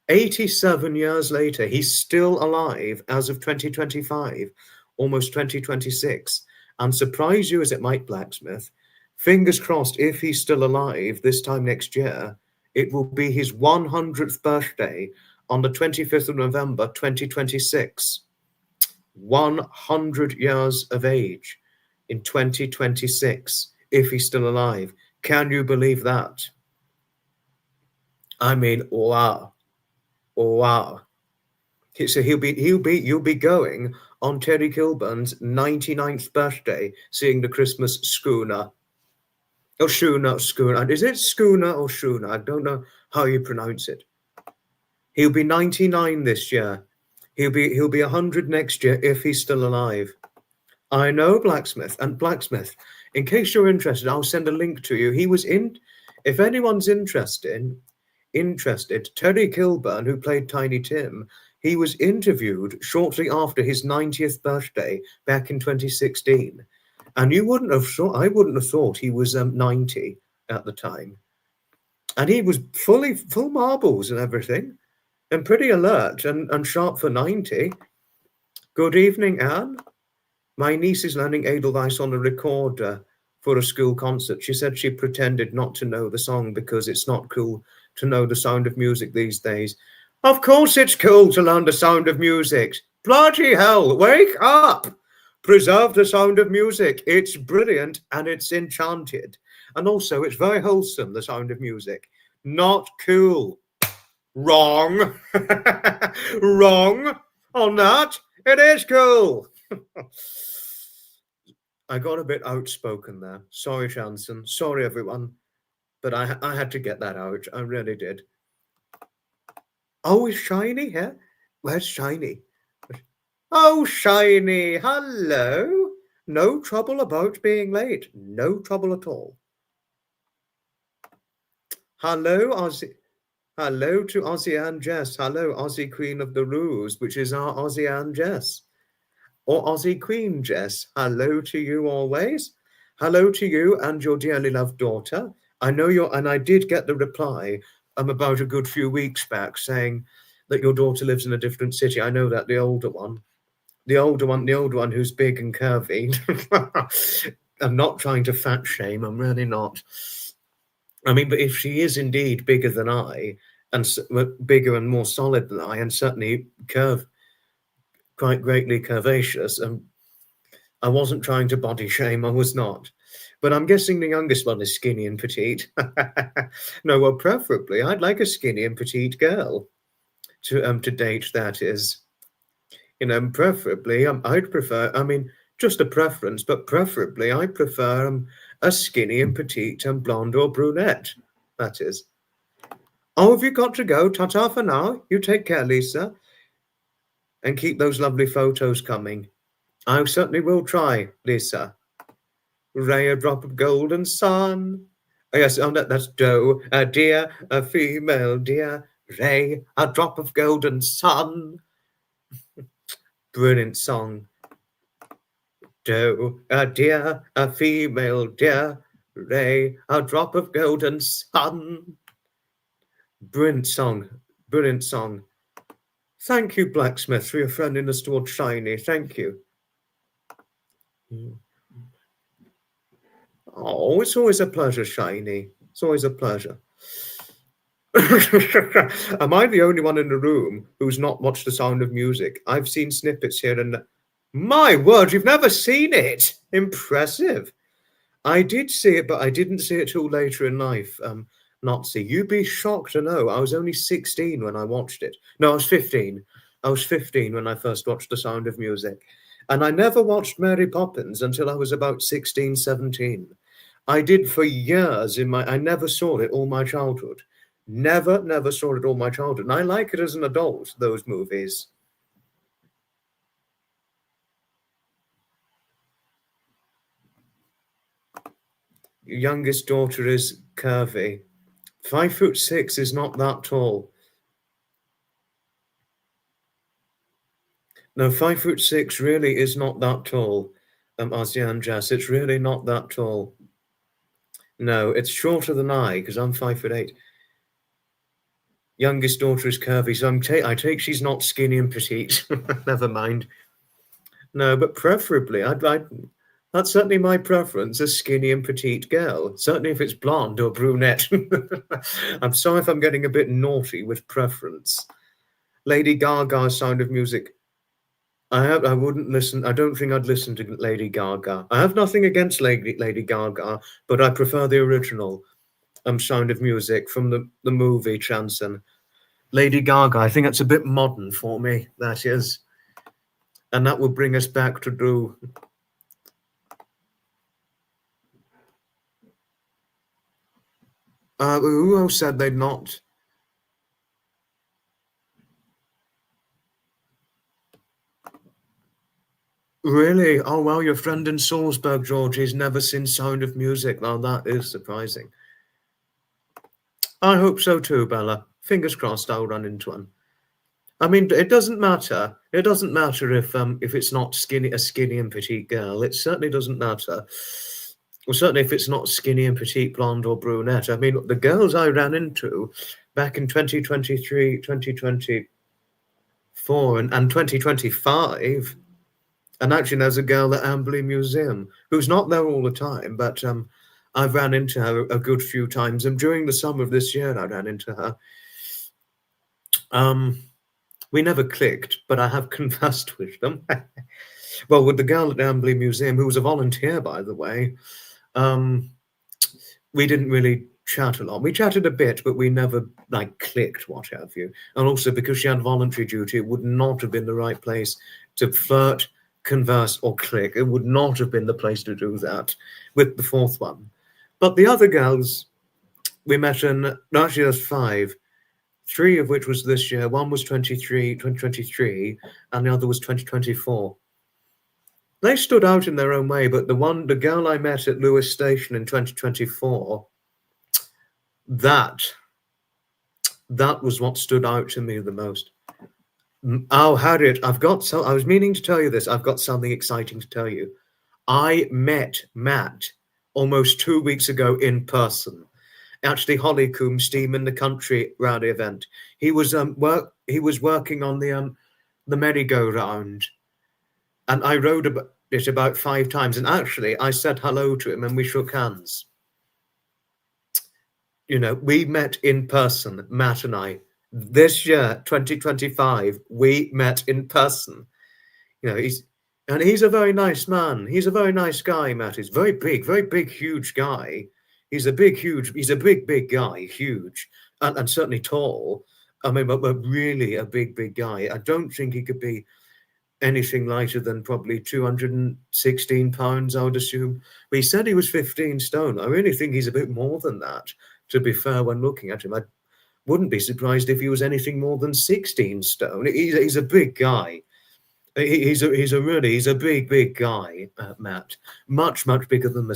Speaker 1: 87 years later, he's still alive as of 2025, almost 2026. And surprise you as it might, Blacksmith, fingers crossed, if he's still alive this time next year, it will be his 100th birthday on the 25th of November, 2026. 100 years of age in 2026, if he's still alive. Can you believe that? I mean, wow. Wow. So you'll be going on Terry Kilburn's 99th birthday, seeing the Christmas schooner. Or schooner. Is it schooner or schooner? I don't know how you pronounce it. He'll be 99 this year. He'll be 100 next year if he's still alive. I know, Blacksmith. And Blacksmith, in case you're interested, I'll send a link to you. He was in, if anyone's interested, Terry Kilburn, who played Tiny Tim, he was interviewed shortly after his 90th birthday back in 2016. And I wouldn't have thought he was 90 at the time. And he was full marbles and everything, and pretty alert and sharp for 90. Good evening, Anne. My niece is learning Edelweiss on a recorder for a school concert. She said she pretended not to know the song because it's not cool to know the sound of music these days. Of course it's cool to learn the sound of music. Bloody hell, wake up! Preserve the sound of music. It's brilliant and it's enchanted. And also it's very wholesome, the sound of music. Not cool. Wrong. Wrong on that. It is cool. I got a bit outspoken there. Sorry, Shanson. Sorry, everyone. But I had to get that out. I really did. Oh, is Shiny here? Where's Shiny? Oh, Shiny. Hello. No trouble about being late. No trouble at all. Hello, Ozzy. Hello to Ozzy and Jess. Hello, Ozzy Queen of the Ruse, which is our Ozzy and Jess. Or Aussie Queen Jess, hello to you always. Hello to you and your dearly loved daughter. I know and I did get the reply about a good few weeks back saying that your daughter lives in a different city. I know that, the older one who's big and curvy. I'm not trying to fat shame, I'm really not. I mean, but if she is indeed bigger than I, and bigger and more solid than I, and certainly quite greatly curvaceous, and I wasn't trying to body shame, I was not. But I'm guessing the youngest one is skinny and petite. No, well, preferably, I'd like a skinny and petite girl to date, that is. You know, preferably, I'd prefer, I mean, just a preference, but preferably I prefer a skinny and petite and blonde or brunette, that is. Oh, have you got to go? Ta-ta for now. You take care, Lisa. And keep those lovely photos coming. I certainly will try, Lisa. Ray, a drop of golden sun. Oh, yes, that's doe, a deer, a female deer. Ray, a drop of golden sun. Brilliant song. Doe, a deer, a female deer. Ray, a drop of golden sun. Brilliant song. Brilliant song. Thank you, Blacksmith, for your friendliness towards Shiny. Thank you. Oh, it's always a pleasure, Shiny. It's always a pleasure. Am I the only one in the room who's not watched The Sound of Music? I've seen snippets here and there. My word, you've never seen it? Impressive. I did see it, but I didn't see it till later in life. You'd be shocked to know I was only 16 when I watched it. No, I was 15. I was 15 when I first watched The Sound of Music. And I never watched Mary Poppins until I was about 16, 17. I did for years I never saw it all my childhood. Never saw it all my childhood. And I like it as an adult, those movies. Your youngest daughter is curvy. 5'6" is not that tall. No, 5'6" really is not that tall, ASEAN Jazz. It's really not that tall. No, it's shorter than I, because I'm 5'8". Youngest daughter is curvy, so I take she's not skinny and petite. Never mind. No, but preferably, that's certainly my preference, a skinny and petite girl. Certainly if it's blonde or brunette. I'm sorry if I'm getting a bit naughty with preference. Lady Gaga's Sound of Music. I wouldn't listen. I don't think I'd listen to Lady Gaga. I have nothing against Lady Gaga, but I prefer the original Sound of Music from the movie Chanson. Lady Gaga, I think that's a bit modern for me, that is. And that will bring us back to do... who else said they'd not? Really? Oh, well, your friend in Salzburg, George, he's never seen Sound of Music. Now, that is surprising. I hope so too, Bella. Fingers crossed I'll run into one. I mean, it doesn't matter. It doesn't matter if it's not a skinny and petite girl. It certainly doesn't matter. Well, certainly if it's not skinny and petite, blonde or brunette. I mean, the girls I ran into back in 2023, 2024, and 2025, and actually there's a girl at Amberley Museum who's not there all the time, but I've ran into her a good few times, and during the summer of this year I ran into her. We never clicked, but I have conversed with them. Well, with the girl at the Amberley Museum, who was a volunteer, by the way, we didn't really chat a lot. We chatted a bit, but we never, like, clicked, what have you. And also, because she had voluntary duty, it would not have been the right place to flirt, converse, or click. It would not have been the place to do that with the fourth one. But the other girls we met in, actually there's 5, 3 of which was this year. One was 2023, and the other was 2024. They stood out in their own way, but the girl I met at Lewis Station in 2024, that was what stood out to me the most. Oh, Harriet, I was meaning to tell you this. I've got something exciting to tell you. I met Matt almost 2 weeks ago in person. Actually, Hollycombe Steam in the Country rally event. He was working on the merry-go-round, and I rode it about 5 times. And actually, I said hello to him, and we shook hands. You know, we met in person, Matt and I. This year, 2025, we met in person. You know, he's a very nice man. He's a very nice guy, Matt. He's very big, huge guy. He's a big guy, huge, and certainly tall. I mean, but really a big guy. I don't think he could be anything lighter than probably 216 pounds, I would assume. But he said he was 15 stone. I really think he's a bit more than that, to be fair, when looking at him. I wouldn't be surprised if he was anything more than 16 stone. He's a big guy. He's a big guy, Matt. Much bigger than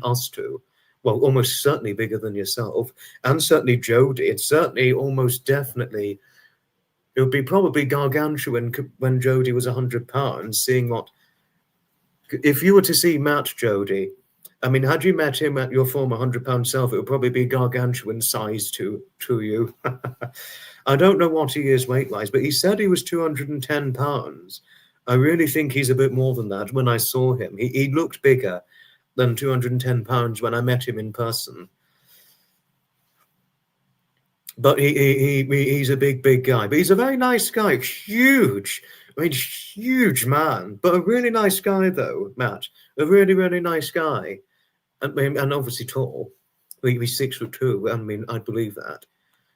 Speaker 1: us two. Well, almost certainly bigger than yourself, and certainly Jodie. It's certainly almost definitely, it would be probably gargantuan when Jodie was 100 pounds, seeing what, if you were to see Matt, Jodie, I mean, had you met him at your former 100-pound self, it would probably be gargantuan size to you. I don't know what he is weight-wise, but he said he was 210 pounds. I really think he's a bit more than that. When I saw him, he looked bigger than 210 pounds when I met him in person. But he's a big guy. But he's a very nice guy. Huge. I mean, huge man. But a really nice guy, though, Matt. A really nice guy. And obviously tall. He's 6'2". I mean, I believe that.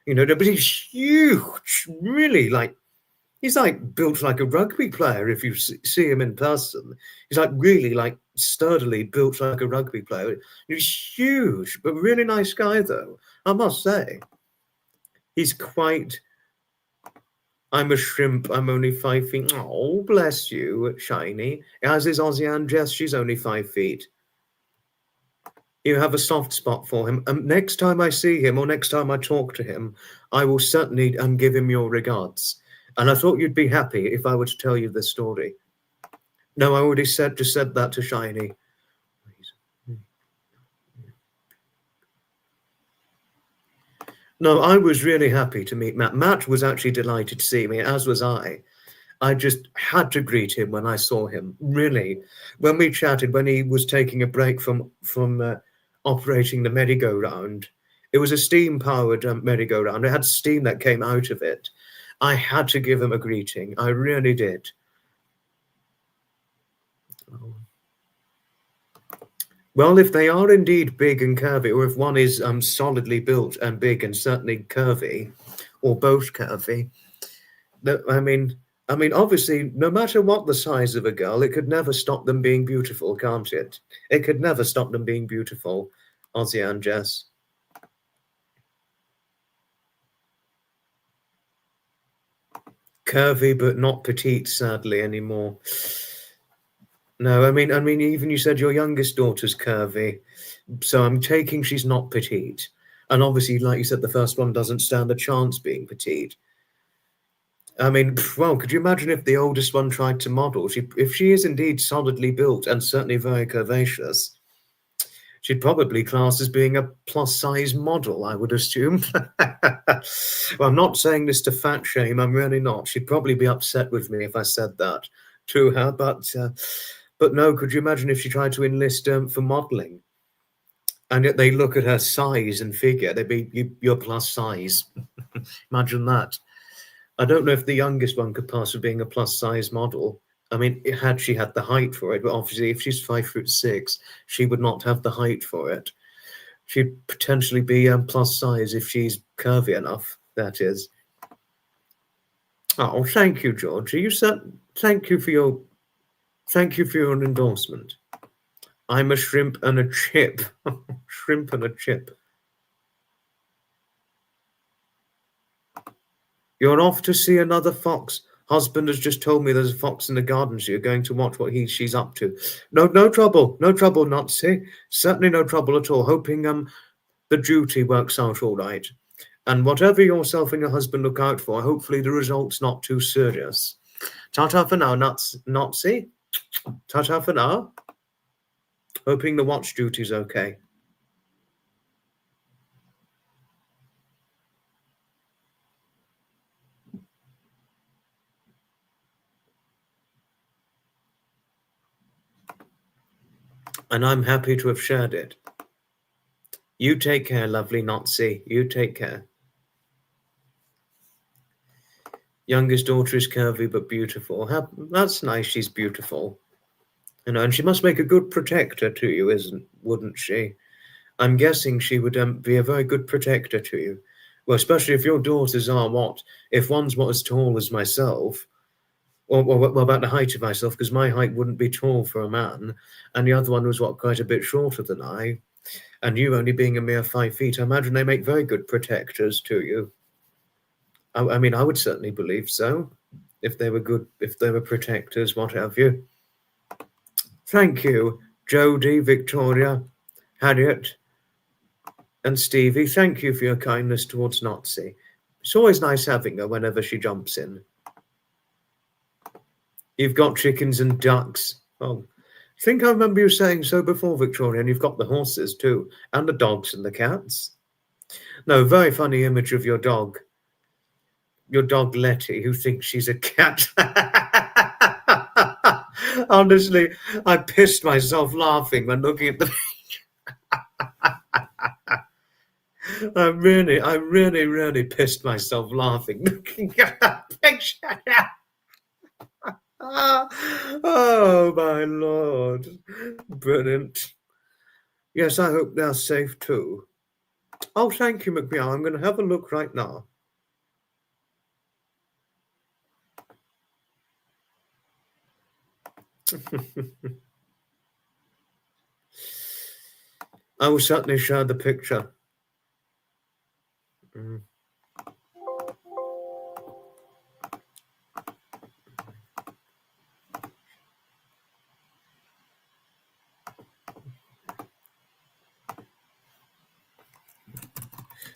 Speaker 1: You know, but he's huge. Really, like, he's like built like a rugby player if you see him in person. He's like really like sturdily built like a rugby player. He's huge, but really nice guy though, I must say. He's quite... I'm a shrimp, I'm only 5 feet. Oh, bless you, Shiny. As is Aussie Ann Jess, she's only 5 feet. You have a soft spot for him. Next time I see him or next time I talk to him, I will certainly give him your regards. And I thought you'd be happy if I were to tell you this story. No, I already said that to Shiny. No, I was really happy to meet Matt. Matt was actually delighted to see me, as was I. I just had to greet him when I saw him, really. When we chatted, when he was taking a break from operating the merry-go-round, it was a steam-powered merry-go-round. It had steam that came out of it. I had to give him a greeting. I really did. Well, if they are indeed big and curvy, or if one is solidly built and big and certainly curvy, or both curvy, I mean, obviously, no matter what the size of a girl, it could never stop them being beautiful, can't it? It could never stop them being beautiful, Ozzy and Jess. Curvy, but not petite, sadly, anymore. No, I mean, even you said your youngest daughter's curvy, so I'm taking she's not petite. And obviously, like you said, the first one doesn't stand a chance being petite. I mean, well, could you imagine if the oldest one tried to model? If she is indeed solidly built and certainly very curvaceous, she'd probably class as being a plus-size model, I would assume. Well, I'm not saying this to fat shame. I'm really not. She'd probably be upset with me if I said that to her. But no, could you imagine if she tried to enlist for modeling? And yet they look at her size and figure. They'd be, you're plus size. Imagine that. I don't know if the youngest one could pass for being a plus size model. I mean, had she had the height for it, but obviously if she's 5'6", she would not have the height for it. She'd potentially be plus size if she's curvy enough, that is. Oh, thank you, George. You said thank you for your endorsement. I'm a shrimp and a chip. Shrimp and a chip. You're off to see another fox. Husband has just told me there's a fox in the garden, so you're going to watch what she's up to. No trouble, Nazi. Certainly no trouble at all. Hoping the duty works out all right. And whatever yourself and your husband look out for, hopefully the result's not too serious. Ta-ta for now, Nazi. Ta-ta for now. Hoping the watch duty's okay. And I'm happy to have shared it. You take care, lovely Nazi. You take care. Youngest daughter is curvy but beautiful. That's nice, she's beautiful. You know, and she must make a good protector to you, wouldn't she? I'm guessing she would be a very good protector to you. Well, especially if your daughters are what? If one's as tall as myself, or about the height of myself, because my height wouldn't be tall for a man, and the other one was quite a bit shorter than I, and you only being a mere 5 feet, I imagine they make very good protectors to you. I mean, I would certainly believe so, if they were good, if they were protectors, what have you. Thank you, Jodie, Victoria, Harriet, and Stevie. Thank you for your kindness towards Nazi. It's always nice having her whenever she jumps in. You've got chickens and ducks. Oh, I think I remember you saying so before, Victoria, and you've got the horses too, and the dogs and the cats. No, very funny image of your dog. Your dog Letty, who thinks she's a cat. Honestly, I pissed myself laughing when looking at the I really pissed myself laughing looking at that picture. Oh my Lord. Brilliant. Yes, I hope they're safe too. Oh, thank you, McMeow. I'm going to have a look right now. I will certainly share the picture.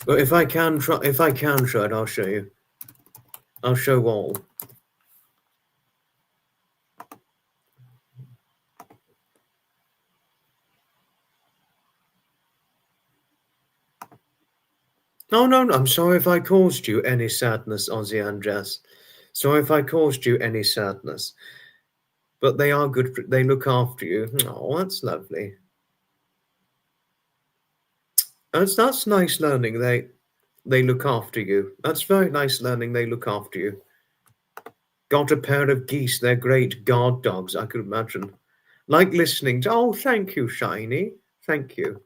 Speaker 1: Well, if I can show it, I'll show you. I'll show all. No, I'm sorry if I caused you any sadness, Ozzy and Jess. Sorry if I caused you any sadness. But they are good. They look after you. Oh, that's lovely. That's nice learning. They look after you. That's very nice learning. They look after you. Got a pair of geese. They're great guard dogs, I could imagine. Like listening to. Oh, thank you, Shiny. Thank you.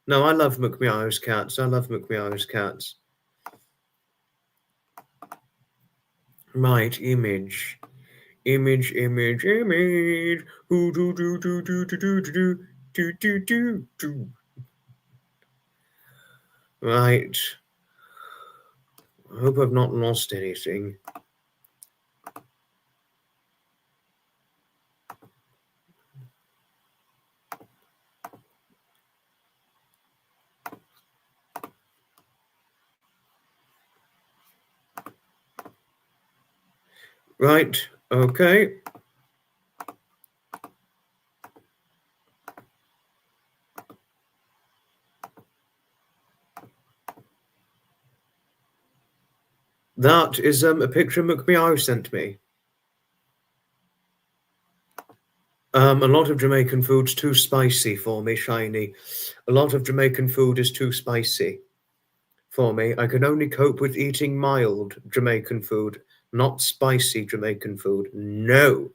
Speaker 1: No, I love McMeow's cats. I love McMeow's cats. Right, image. Image, image, image. Ooh, do, do, do, do, do, do, do, do, do, do, do. Right. I hope I've not lost anything. Right, okay. That is a picture McMeow sent me. A lot of Jamaican food's too spicy for me, Shiny. A lot of Jamaican food is too spicy for me. I can only cope with eating mild Jamaican food, not spicy Jamaican food. No.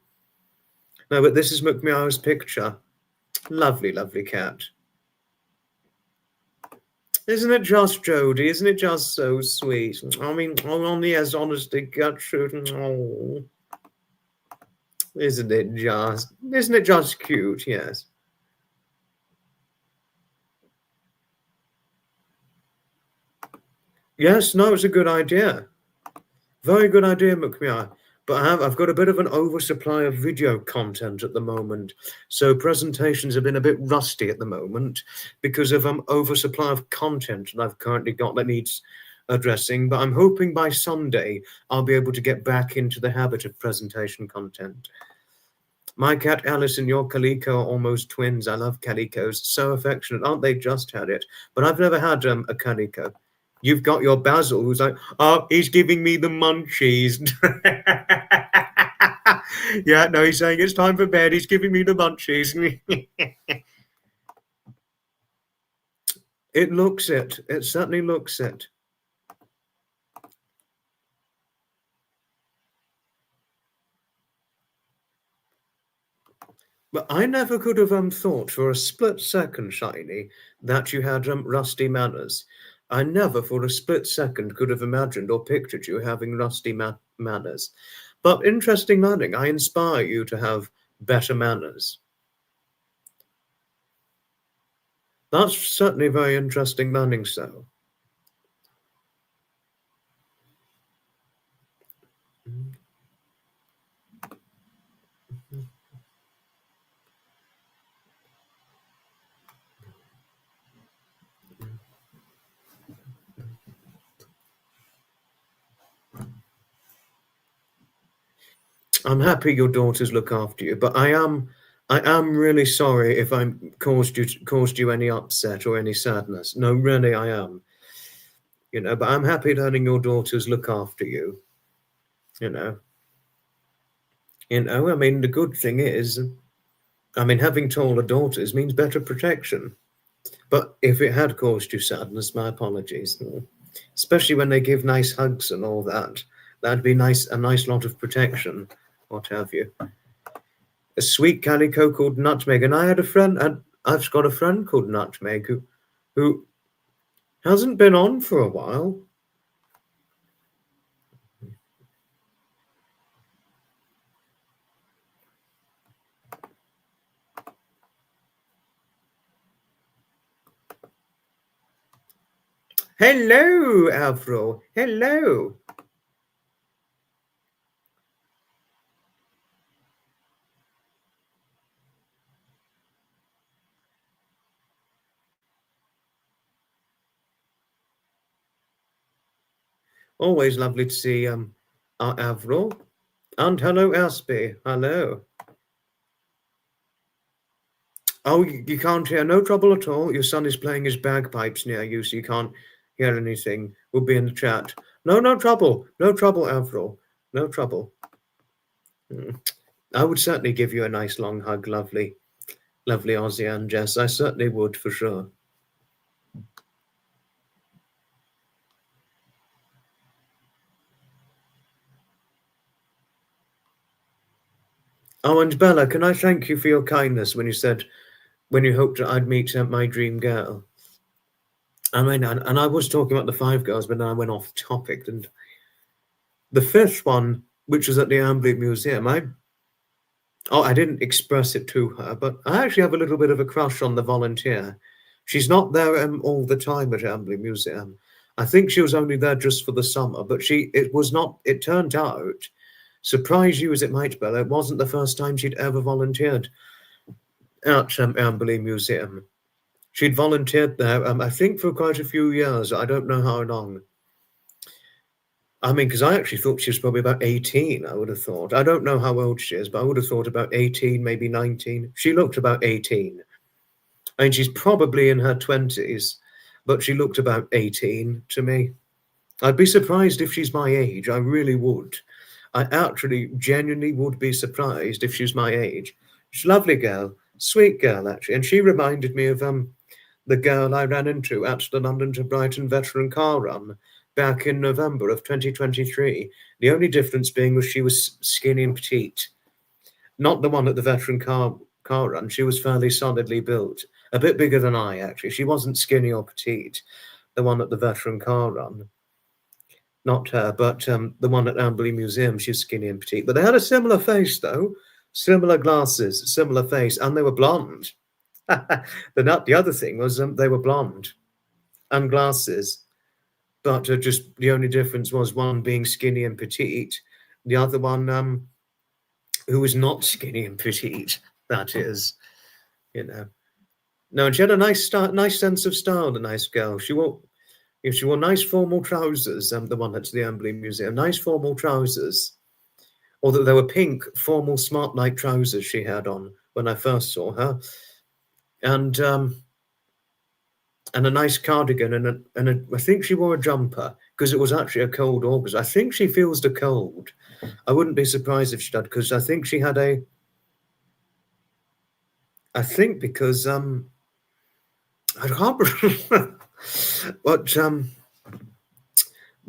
Speaker 1: No, but this is McMeow's picture. Lovely, lovely cat. Isn't it just, Jodie? Isn't it just so sweet? I mean, only as honest to Gertrude. Oh, isn't it just cute? Yes. Yes, no, it's a good idea. Very good idea, McMeow. But I've got a bit of an oversupply of video content at the moment. So presentations have been a bit rusty at the moment because of oversupply of content that I've currently got that needs addressing. But I'm hoping by Sunday I'll be able to get back into the habit of presentation content. My cat Alice and your Calico are almost twins. I love Calicos. So affectionate. Aren't they just had it? But I've never had a Calico. You've got your Basil, who's like, oh, he's giving me the munchies. Yeah, no, he's saying it's time for bed. He's giving me the munchies. It looks it. It certainly looks it. But I never could have thought for a split second, Shiny, that you had rusty manners. I never for a split second could have imagined or pictured you having rusty manners. But interesting learning. I inspire you to have better manners. That's certainly very interesting learning, so. I'm happy your daughters look after you, but I am really sorry if I caused you any upset or any sadness. No, really, I am. But I'm happy letting your daughters look after you. You know. I mean, the good thing is, having taller daughters means better protection. But if it had caused you sadness, my apologies. Especially when they give nice hugs and all that. That'd be nice, a nice lot of protection, what have you. A sweet calico called Nutmeg, and I've got a friend called Nutmeg who hasn't been on for a while. Hello, Avril. Hello. Always lovely to see our Avril. And hello, Aspie. Hello. Oh, you can't hear. No trouble at all. Your son is playing his bagpipes near you, so you can't hear anything. We'll be in the chat. No trouble. No trouble, Avril. No trouble. I would certainly give you a nice long hug, lovely Aussie and Jess. I certainly would, for sure. Oh, and Bella, can I thank you for your kindness when you said when you hoped I'd meet my dream girl. I mean, and I was talking about the 5 girls, but then I went off topic. And the 5th one, which was at the Ambley Museum, I didn't express it to her, but I actually have a little bit of a crush on the volunteer. She's not there all the time at Ambley Museum. I think she was only there just for the summer, but it turned out, surprise you as it might, Bella, it wasn't the first time she'd ever volunteered at Amberley Museum. She'd volunteered there, I think, for quite a few years. I don't know how long. I mean, because I actually thought she was probably about 18, I would have thought. I don't know how old she is, but I would have thought about 18, maybe 19. She looked about 18. I mean, she's probably in her 20s, but she looked about 18 to me. I'd be surprised if she's my age. I really would. I actually genuinely would be surprised if she's my age. She's a lovely girl, sweet girl, actually. And she reminded me of the girl I ran into at the London to Brighton Veteran Car Run back in November of 2023. The only difference being was she was skinny and petite. Not the one at the Veteran Car Run. She was fairly solidly built. A bit bigger than I, actually. She wasn't skinny or petite. The one at the Veteran Car Run. Not her, but the one at Amberley Museum, she's skinny and petite. But they had a similar face, though. Similar glasses, similar face, and they were blonde. The other thing was they were blonde and glasses. But just the only difference was one being skinny and petite, the other one who was not skinny and petite, that is, you know. No, and she had a nice sense of style, the nice girl. She wore nice formal trousers, the one at the Amberley Museum, nice formal trousers. Although they were pink, formal, smart-like trousers she had on when I first saw her. And a nice cardigan, and I think she wore a jumper, because it was actually a cold August. I think she feels the cold. I wouldn't be surprised if she did, because I think she had because I can't remember, but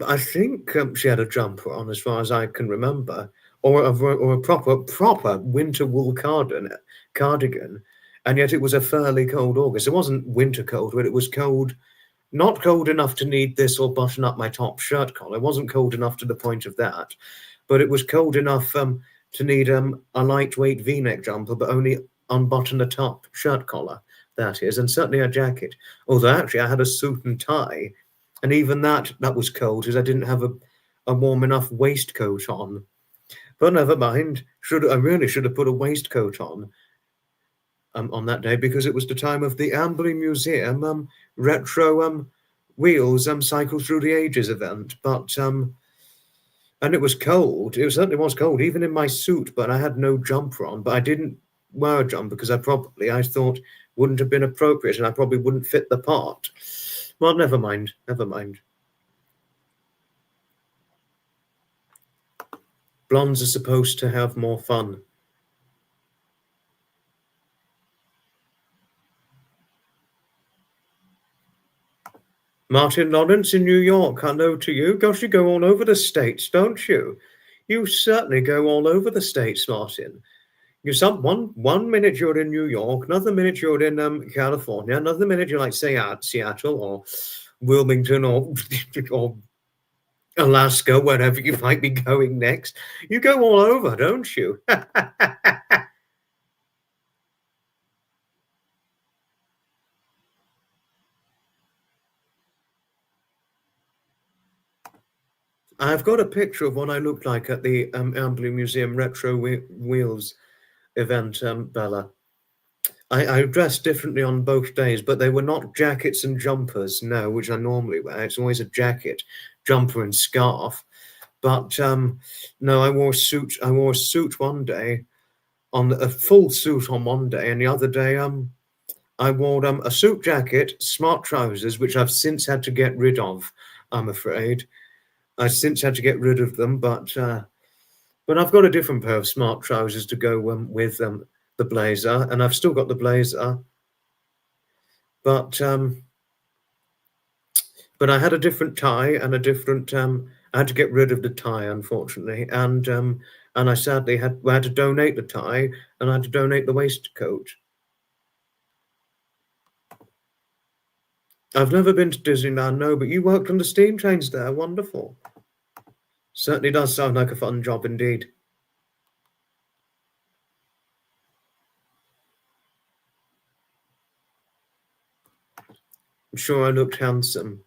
Speaker 1: I think she had a jumper on, as far as I can remember, or a proper winter wool cardigan, and yet it was a fairly cold August. It wasn't winter cold, but it was cold, not cold enough to need this or button up my top shirt collar. It wasn't cold enough to the point of that, but it was cold enough to need a lightweight V-neck jumper, but only unbutton the top shirt collar, that is, and certainly a jacket. Although actually I had a suit and tie, and even that was cold because I didn't have a warm enough waistcoat on. But never mind. I really should have put a waistcoat on that day, because it was the time of the Amberley Museum retro wheels cycle through the ages event. But and it was cold. It certainly was cold, even in my suit. But I had no jumper on. But I didn't wear a jumper because I thought wouldn't have been appropriate, and I probably wouldn't fit the part. Well, never mind. Never mind. Blondes are supposed to have more fun. Martin Lawrence in New York, hello to you. Gosh, you go all over the States, don't you? You certainly go all over the States, Martin. One minute you're in New York, another minute you're in California, another minute you're like, say, at Seattle or Wilmington or Alaska, wherever you might be going next. You go all over, don't you? I've got a picture of what I looked like at the Amberley Museum Retro Wheels event, Bella. I dressed differently on both days, but they were not jackets and jumpers, no, which I normally wear. It's always a jacket, jumper, and scarf. But no, I wore a suit. I wore a suit one day, on a full suit on one day, and the other day I wore a suit jacket, smart trousers, which I've since had to get rid of. I'm afraid I've since had to get rid of them, but I've got a different pair of smart trousers to go with the blazer, and I've still got the blazer, but I had a different tie and a different. I had to get rid of the tie, unfortunately, and I sadly had to donate the tie, and I had to donate the waistcoat. I've never been to Disneyland, no, but you worked on the steam trains there. Wonderful. Certainly does sound like a fun job indeed. I'm sure I looked handsome.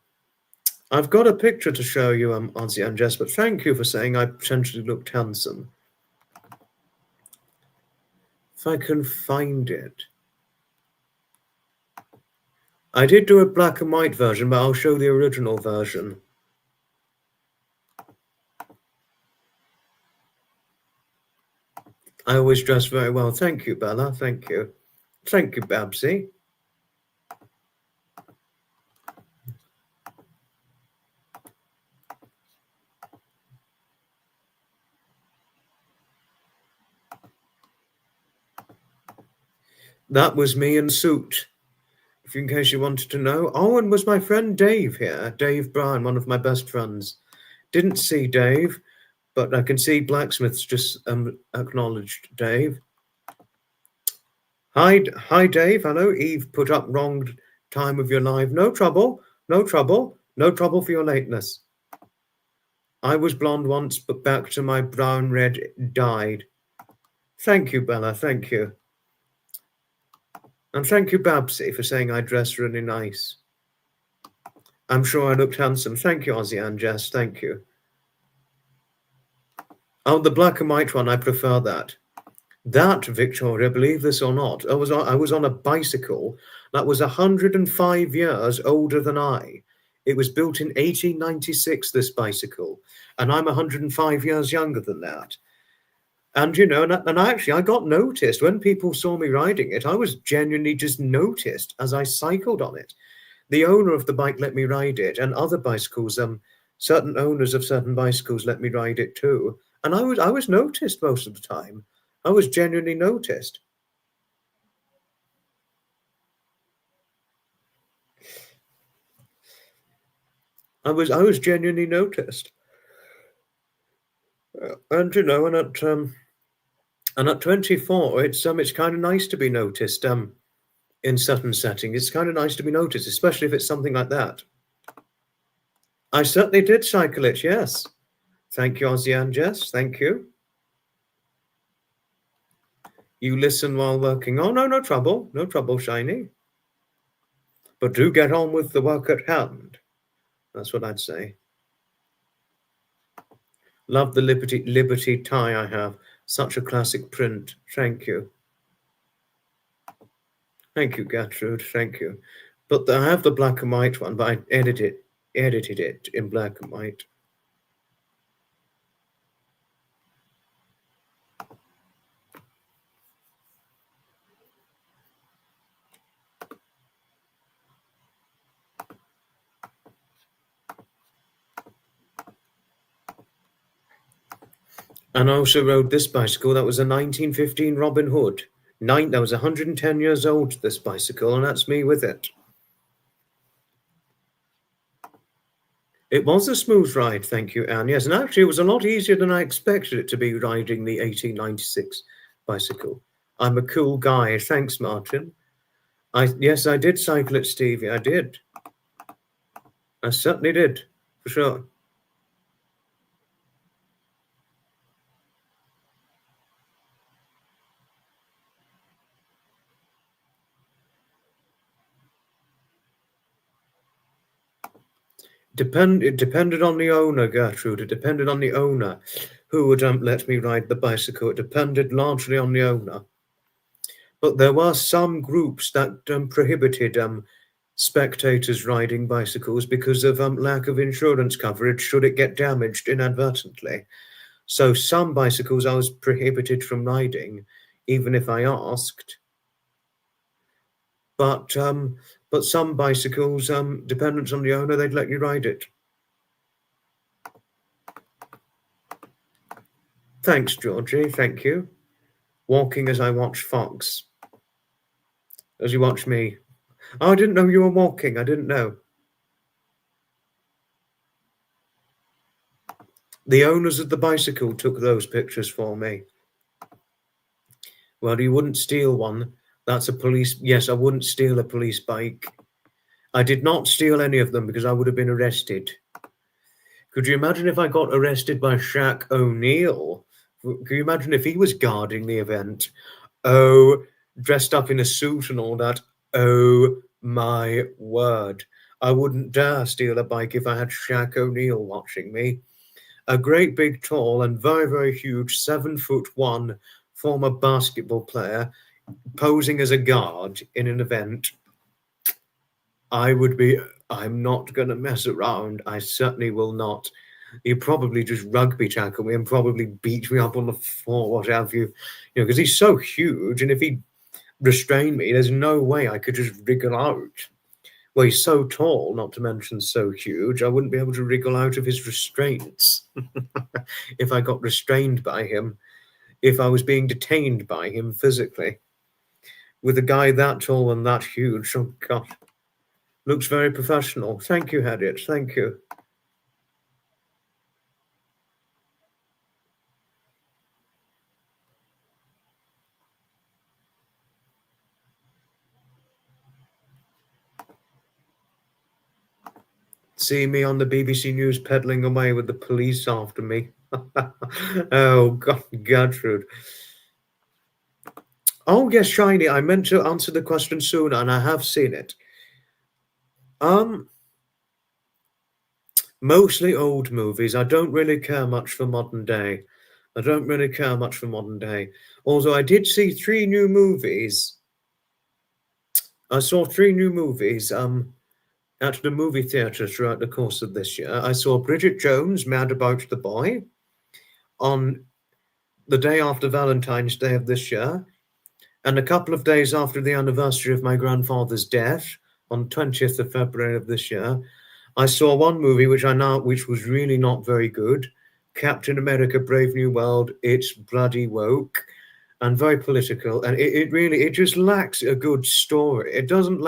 Speaker 1: I've got a picture to show you, Ozzy and Jess, but thank you for saying I potentially looked handsome. If I can find it. I did do a black and white version, but I'll show the original version. I always dress very well. Thank you, Bella. Thank you. Thank you, Babsy. That was me in suit, in case you wanted to know. Oh, and was my friend Dave here? Dave Brown, one of my best friends. Didn't see Dave, but I can see Blacksmith's just acknowledged Dave. Hi, Dave. I know Eve put up wrong time of your life. No trouble, no trouble, no trouble for your lateness. I was blonde once, but back to my brown red dyed. Thank you, Bella. Thank you. And thank you, Babsy, for saying I dress really nice. I'm sure I looked handsome. Thank you, Ozzy and Jess. Thank you. Oh, the black and white one, I prefer that. That, Victoria, believe this or not, I was on a bicycle that was 105 years older than I. It was built in 1896, this bicycle, and I'm 105 years younger than that. And, you know, and actually I got noticed when people saw me riding it. I was genuinely just noticed as I cycled on it. The owner of the bike let me ride it, and other bicycles, certain owners of certain bicycles let me ride it too. And I was noticed most of the time. I was genuinely noticed. I was genuinely noticed. And you know, and at 24, it's kind of nice to be noticed. In certain settings, it's kind of nice to be noticed, especially if it's something like that. I certainly did cycle it. Yes. Thank you, Ozzy and Jess. Thank you. You listen while working. Oh, no, no trouble. No trouble, Shiny. But do get on with the work at hand. That's what I'd say. Love the Liberty tie I have. Such a classic print. Thank you. Thank you, Gertrude. Thank you. But I have the black and white one, but I edited it in black and white. And I also rode this bicycle. That was a 1915 Robin Hood. That was 110 years old, this bicycle, and that's me with it. It was a smooth ride, thank you, Anne. Yes, and actually it was a lot easier than I expected it to be riding the 1896 bicycle. I'm a cool guy. Thanks, Martin. Yes, I did cycle it, Stevie. I did. I certainly did, for sure. It depended on the owner, Gertrude. It depended on the owner who would let me ride the bicycle. It depended largely on the owner. But there were some groups that prohibited spectators riding bicycles because of lack of insurance coverage should it get damaged inadvertently. So some bicycles I was prohibited from riding, even if I asked. But some bicycles, dependent on the owner, they'd let you ride it. Thanks, Georgie. Thank you. Walking as I watch Fox. As you watch me. Oh, I didn't know you were walking. I didn't know. The owners of the bicycle took those pictures for me. Well, you wouldn't steal one. That's a police. Yes, I wouldn't steal a police bike. I did not steal any of them because I would have been arrested. Could you imagine if I got arrested by Shaq O'Neal? Could you imagine if he was guarding the event? Oh, dressed up in a suit and all that. Oh my word. I wouldn't dare steal a bike if I had Shaq O'Neal watching me. A great big, tall, and very, very huge 7'1" former basketball player posing as a guard in an event. I'm not going to mess around. I certainly will not. He'd probably just rugby tackle me and probably beat me up on the floor, what have you. Because he's so huge, and if he restrained me, there's no way I could just wriggle out. Well, he's so tall, not to mention so huge, I wouldn't be able to wriggle out of his restraints if I got restrained by him, if I was being detained by him physically. With a guy that tall and that huge, oh God. Looks very professional. Thank you, Harriet. Thank you. See me on the BBC News peddling away with the police after me. Oh, God, Gertrude. Oh, yes, Shiny. I meant to answer the question sooner, and I have seen it. Mostly old movies. I don't really care much for modern day. Although I did see 3 new movies. I saw 3 new movies at the movie theatre throughout the course of this year. I saw Bridget Jones' Mad About the Boy on the day after Valentine's Day of this year, and a couple of days after the anniversary of my grandfather's death, on 20th of February of this year, I saw one movie which was really not very good, Captain America: Brave New World. It's bloody woke and very political, and it just lacks a good story. It doesn't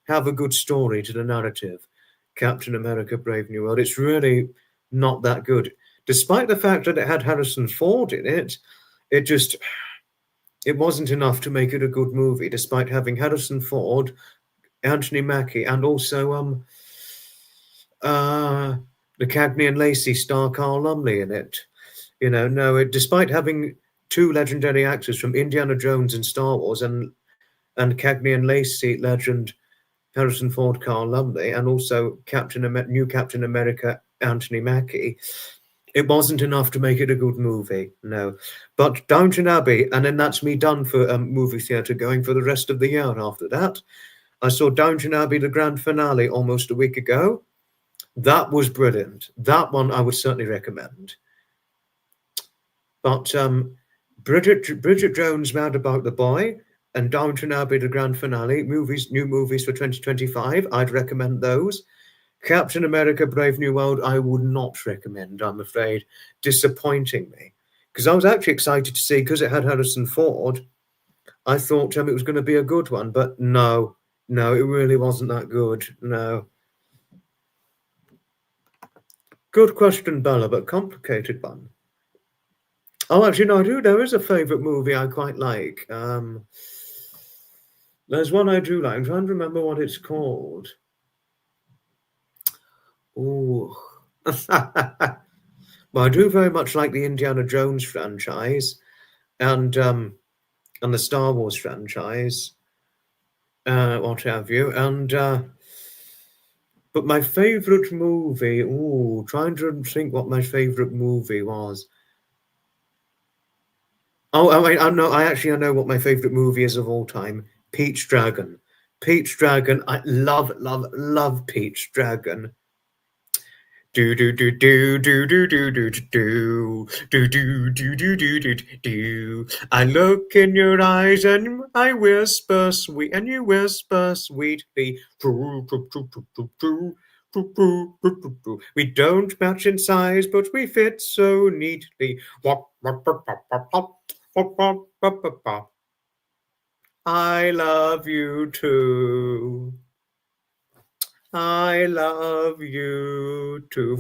Speaker 1: have a good story to the narrative. Captain America: Brave New World. It's really not that good. Despite the fact that it had Harrison Ford in it, it wasn't enough to make it a good movie, despite having Harrison Ford, Anthony Mackie, and also the Cagney and Lacey star Carl Lumley in it. Despite having 2 legendary actors from Indiana Jones and Star Wars and Cagney and Lacey legend Harrison Ford, Carl Lumley, and also new Captain America, Anthony Mackie, it wasn't enough to make it a good movie, no. But Downton Abbey, and then that's me done for movie theatre going for the rest of the year after that. I saw Downton Abbey, the grand finale, almost a week ago. That was brilliant. That one I would certainly recommend. But Bridget Jones' Mad About the Boy and Downton Abbey, the grand finale, new movies for 2025, I'd recommend those. Captain America: Brave New World, I would not recommend, I'm afraid. Disappointing me. Because I was actually excited to see, because it had Harrison Ford, I thought it was going to be a good one, but no, it really wasn't that good, no. Good question, Bella, but complicated one. Oh, actually, no, there is a favourite movie I quite like. There's one I do like. I'm trying to remember what it's called. Ooh. Well, I do very much like the Indiana Jones franchise and the Star Wars franchise, what have you. And but my favourite movie, trying to think what my favourite movie was. Oh, wait, I know what my favourite movie is of all time. Peach Dragon. Peach Dragon. I love Peach Dragon. Do do do do do do do do do do do do do do do do. I look in your eyes and I whisper sweet, and you whisper sweetly. We don't match in size, but we fit so neatly. I love you too. I love you too.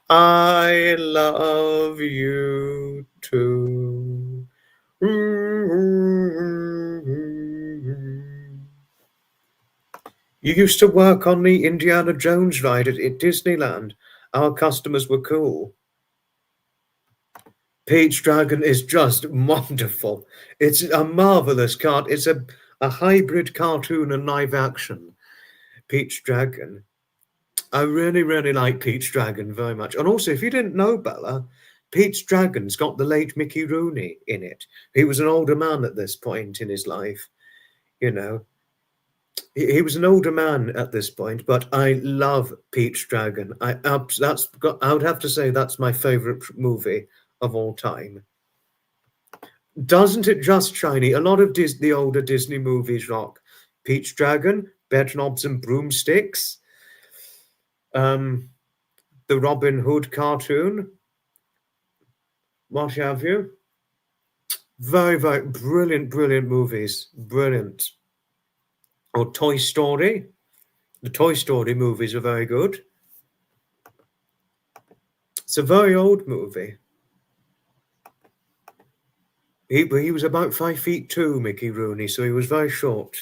Speaker 1: I love you too. You used to work on the Indiana Jones ride at Disneyland. Our customers were cool. Peach Dragon is just wonderful. It's a marvelous cart. It's a hybrid cartoon and live action. Peach Dragon. I really, really like Peach Dragon very much. And also, if you didn't know, Bella, Peach Dragon's got the late Mickey Rooney in it. He was an older man at this point in his life, you know. He was an older man at this point, but I love Peach Dragon. I would have to say that's my favorite movie of all time. Doesn't it just shiny? A lot of the older Disney movies rock. Peach Dragon, Bedknobs and Broomsticks, the Robin Hood cartoon, what have you. Very, very brilliant, brilliant movies. Brilliant. Or Toy Story. The Toy Story movies are very good. It's a very old movie. He was about 5'2", Mickey Rooney, so he was very short.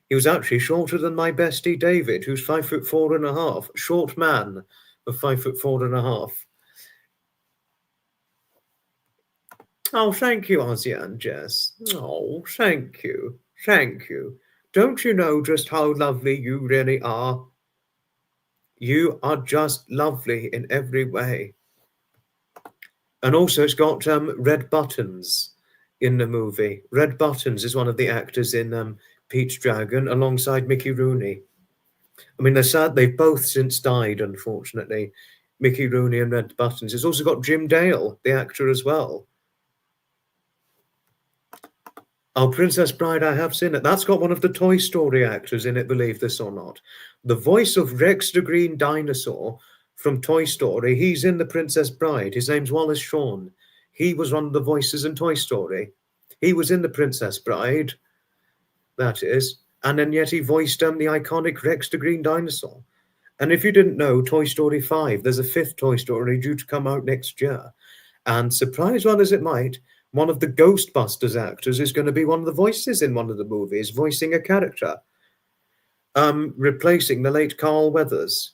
Speaker 1: He was actually shorter than my bestie David, who's 5'4.5". Short man of 5'4.5". Oh, thank you, Ozzy and Jess. Oh, thank you. Thank you. Don't you know just how lovely you really are? You are just lovely in every way. And also, it's got red buttons in the movie. Red Buttons is one of the actors in Peach Dragon alongside Mickey Rooney. I mean, they're sad. They've both since died, unfortunately. Mickey Rooney and Red Buttons. It's also got Jim Dale, the actor, as well. Oh, Princess Bride, I have seen it. That's got one of the Toy Story actors in it, believe this or not. The voice of Rex the Green Dinosaur from Toy Story, he's in The Princess Bride. His name's Wallace Shawn. He was one of the voices in Toy Story. He was in The Princess Bride, that is. And then yet he voiced the iconic Rex the Green Dinosaur. And if you didn't know, Toy Story 5, there's a fifth Toy Story due to come out next year. And surprise one as it might, one of the Ghostbusters actors is going to be one of the voices in one of the movies, voicing a character, replacing the late Carl Weathers.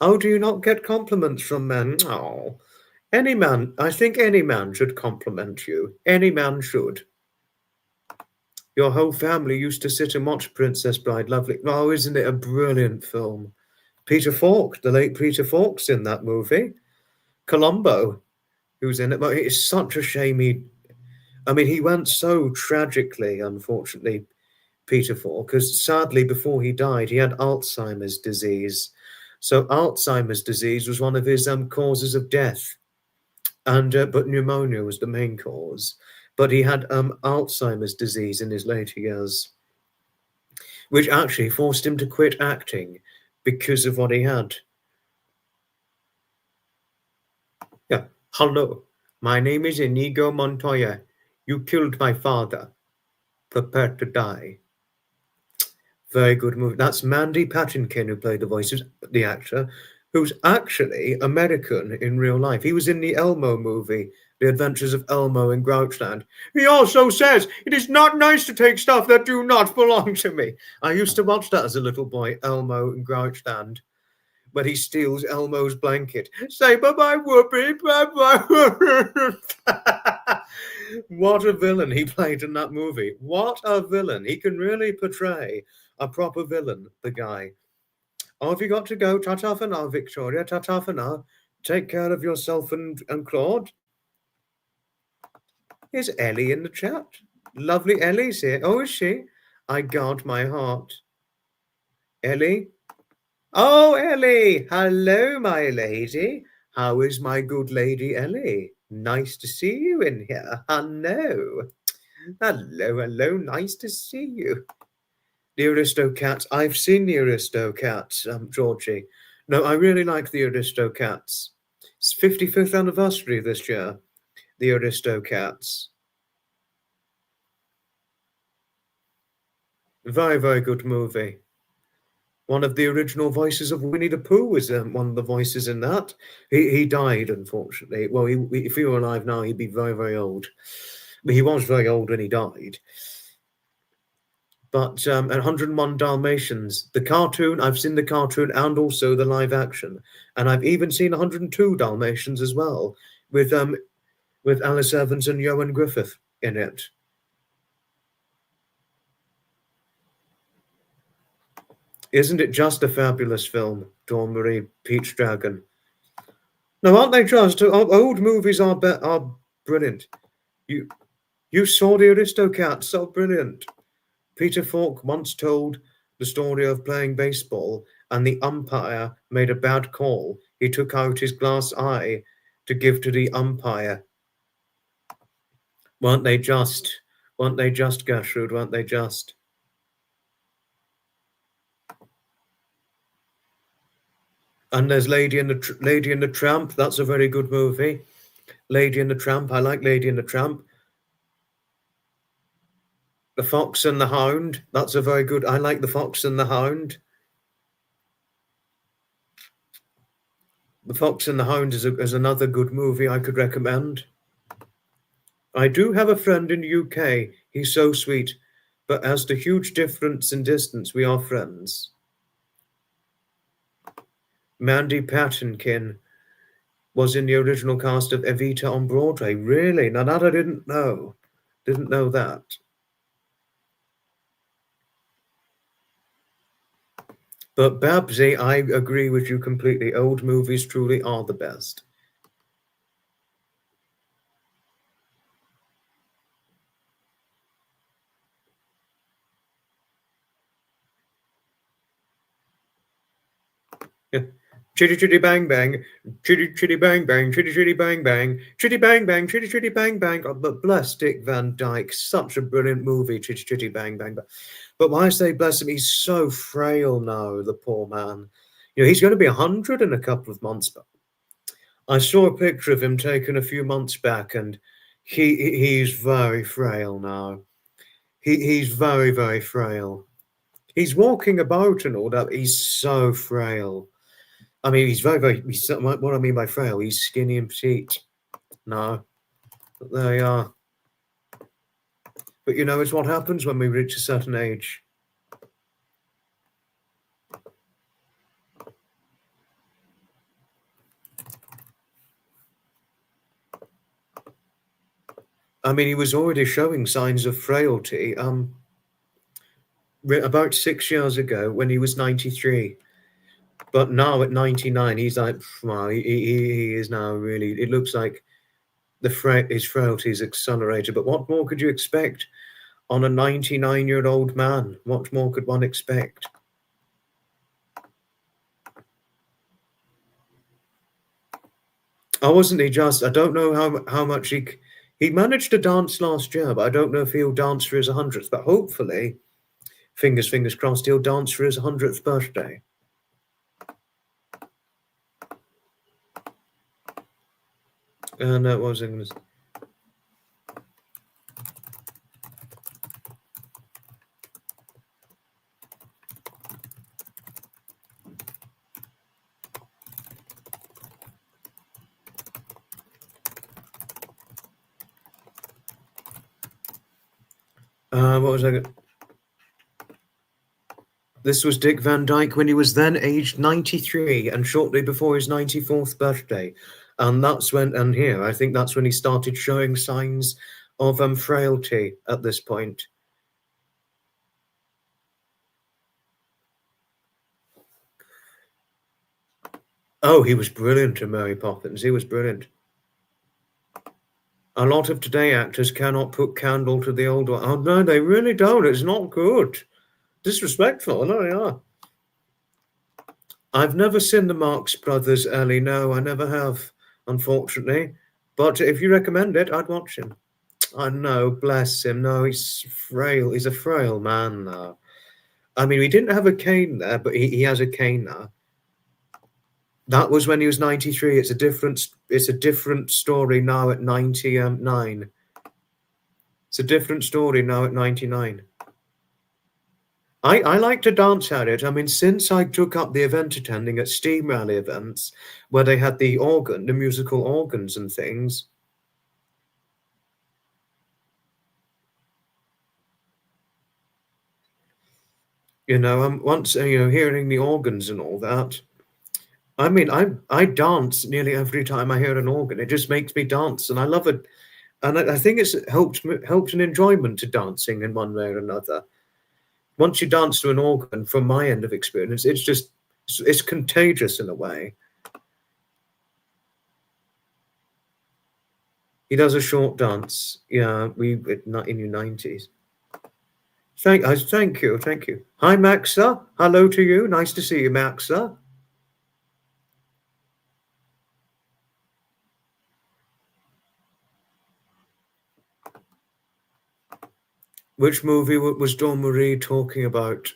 Speaker 1: Oh, do you not get compliments from men? Oh, any man, I think any man should compliment you. Any man should. Your whole family used to sit and watch Princess Bride. Lovely. Oh, isn't it a brilliant film? Peter Falk, the late Peter Falk's in that movie. Columbo, who's in it. But it's such a shame he went so tragically, unfortunately, Peter Falk, because sadly before he died, he had Alzheimer's disease. So Alzheimer's disease was one of his causes of death, and but pneumonia was the main cause. But he had Alzheimer's disease in his later years, which actually forced him to quit acting because of what he had. Yeah. Hello, my name is Inigo Montoya. You killed my father. Prepare to die. Very good movie. That's Mandy Patinkin who played the voice, the actor, who's actually American in real life. He was in the Elmo movie, The Adventures of Elmo in Grouchland. He also says, "It is not nice to take stuff that do not belong to me." I used to watch that as a little boy, Elmo in Grouchland, when he steals Elmo's blanket. Say bye-bye, Whoopi, bye-bye. What a villain he played in that movie. What a villain. He can really portray a proper villain, the guy. Oh, have you got to go? Ta-ta for now, Victoria. Ta-ta for now. Take care of yourself and Claude. Is Ellie in the chat? Lovely Ellie's here. Oh, is she? I guard my heart. Ellie? Oh, Ellie! Hello, my lady. How is my good lady Ellie? Nice to see you in here. Hello. Hello, hello. Nice to see you. The Aristocats. I've seen the Aristocats, Georgie. No, I really like the Aristocats. It's 55th anniversary this year. the Aristocats. Very, very good movie. One of the original voices of Winnie the Pooh was one of the voices in that. He died, unfortunately. Well, if he were alive now, he'd be very, very old. But he was very old when he died. But 101 Dalmatians, the cartoon, I've seen the cartoon and also the live action. And I've even seen 102 Dalmatians as well, with Alice Evans and Ioan Gruffudd in it. Isn't it just a fabulous film, Dawn Marie, Peach Dragon? No, aren't they just? Old movies are brilliant. You saw the Aristocats, so brilliant. Peter Falk once told the story of playing baseball, and the umpire made a bad call. He took out his glass eye to give to the umpire. Weren't they just? Weren't they just, Gertrude? Weren't they just? And there's Lady and the Tramp. That's a very good movie. Lady and the Tramp. I like Lady and the Tramp. The Fox and the Hound. That's a very good. I like The Fox and the Hound. The Fox and the Hound is another good movie I could recommend. I do have a friend in the UK. He's so sweet, but as the huge difference in distance, we are friends. Mandy Patinkin was in the original cast of Evita on Broadway. Really? Now that I didn't know. Didn't know that. But Babsy, I agree with you completely. Old movies truly are the best. Yeah. Chitty chitty bang bang, chitty chitty bang bang, chitty chitty bang bang, chitty bang bang, chitty chitty bang bang. Oh, but bless Dick Van Dyke, such a brilliant movie, chitty chitty bang bang. But why I say bless him, he's so frail now, the poor man. You know, he's going to be 100 in a couple of months. But I saw a picture of him taken a few months back, and he's very frail now. He's very, very frail. He's walking about and all that. He's so frail. I mean, he's very, very. What I mean by frail, he's skinny and petite. No, but there you are. But you know, it's what happens when we reach a certain age. I mean, he was already showing signs of frailty. About 6 years ago, when he was 93. But now at 99, he's like, wow, he is now really, it looks like his frailty is accelerated. But what more could you expect on a 99-year-old man? What more could one expect? Oh, wasn't he just, I don't know how much he managed to dance last year, but I don't know if he'll dance for his 100th. But hopefully, fingers crossed, he'll dance for his 100th birthday. And what was I going to say? What was I going to... This was Dick Van Dyke when he was then aged 93 and shortly before his 94th birthday. And that's when, and here, I think that's when he started showing signs of frailty at this point. Oh, he was brilliant in Mary Poppins. He was brilliant. A lot of today actors cannot put candle to the old one. Oh, no, they really don't. It's not good. Disrespectful. No, they are. I've never seen the Marx Brothers, Ellie. No, I never have, unfortunately. But if you recommend it, I'd watch him. I know, bless him. No, he's frail. He's a frail man now. I mean, he didn't have a cane there, but he has a cane now. That was when he was 93. It's a different story now at 99. It's a different story now at 99. I like to dance at it. I mean, since I took up the event attending at Steam Rally events, where they had the musical organs and things. Once, hearing the organs and all that, I mean, I dance nearly every time I hear an organ. It just makes me dance, and I love it. And I think it's helped an enjoyment to dancing in one way or another. Once you dance to an organ, from my end of experience, it's contagious in a way. He does a short dance. Yeah, in your 90s. Thank you. Hi, Maxa. Hello to you. Nice to see you, Maxa. Which movie was Dawn Marie talking about?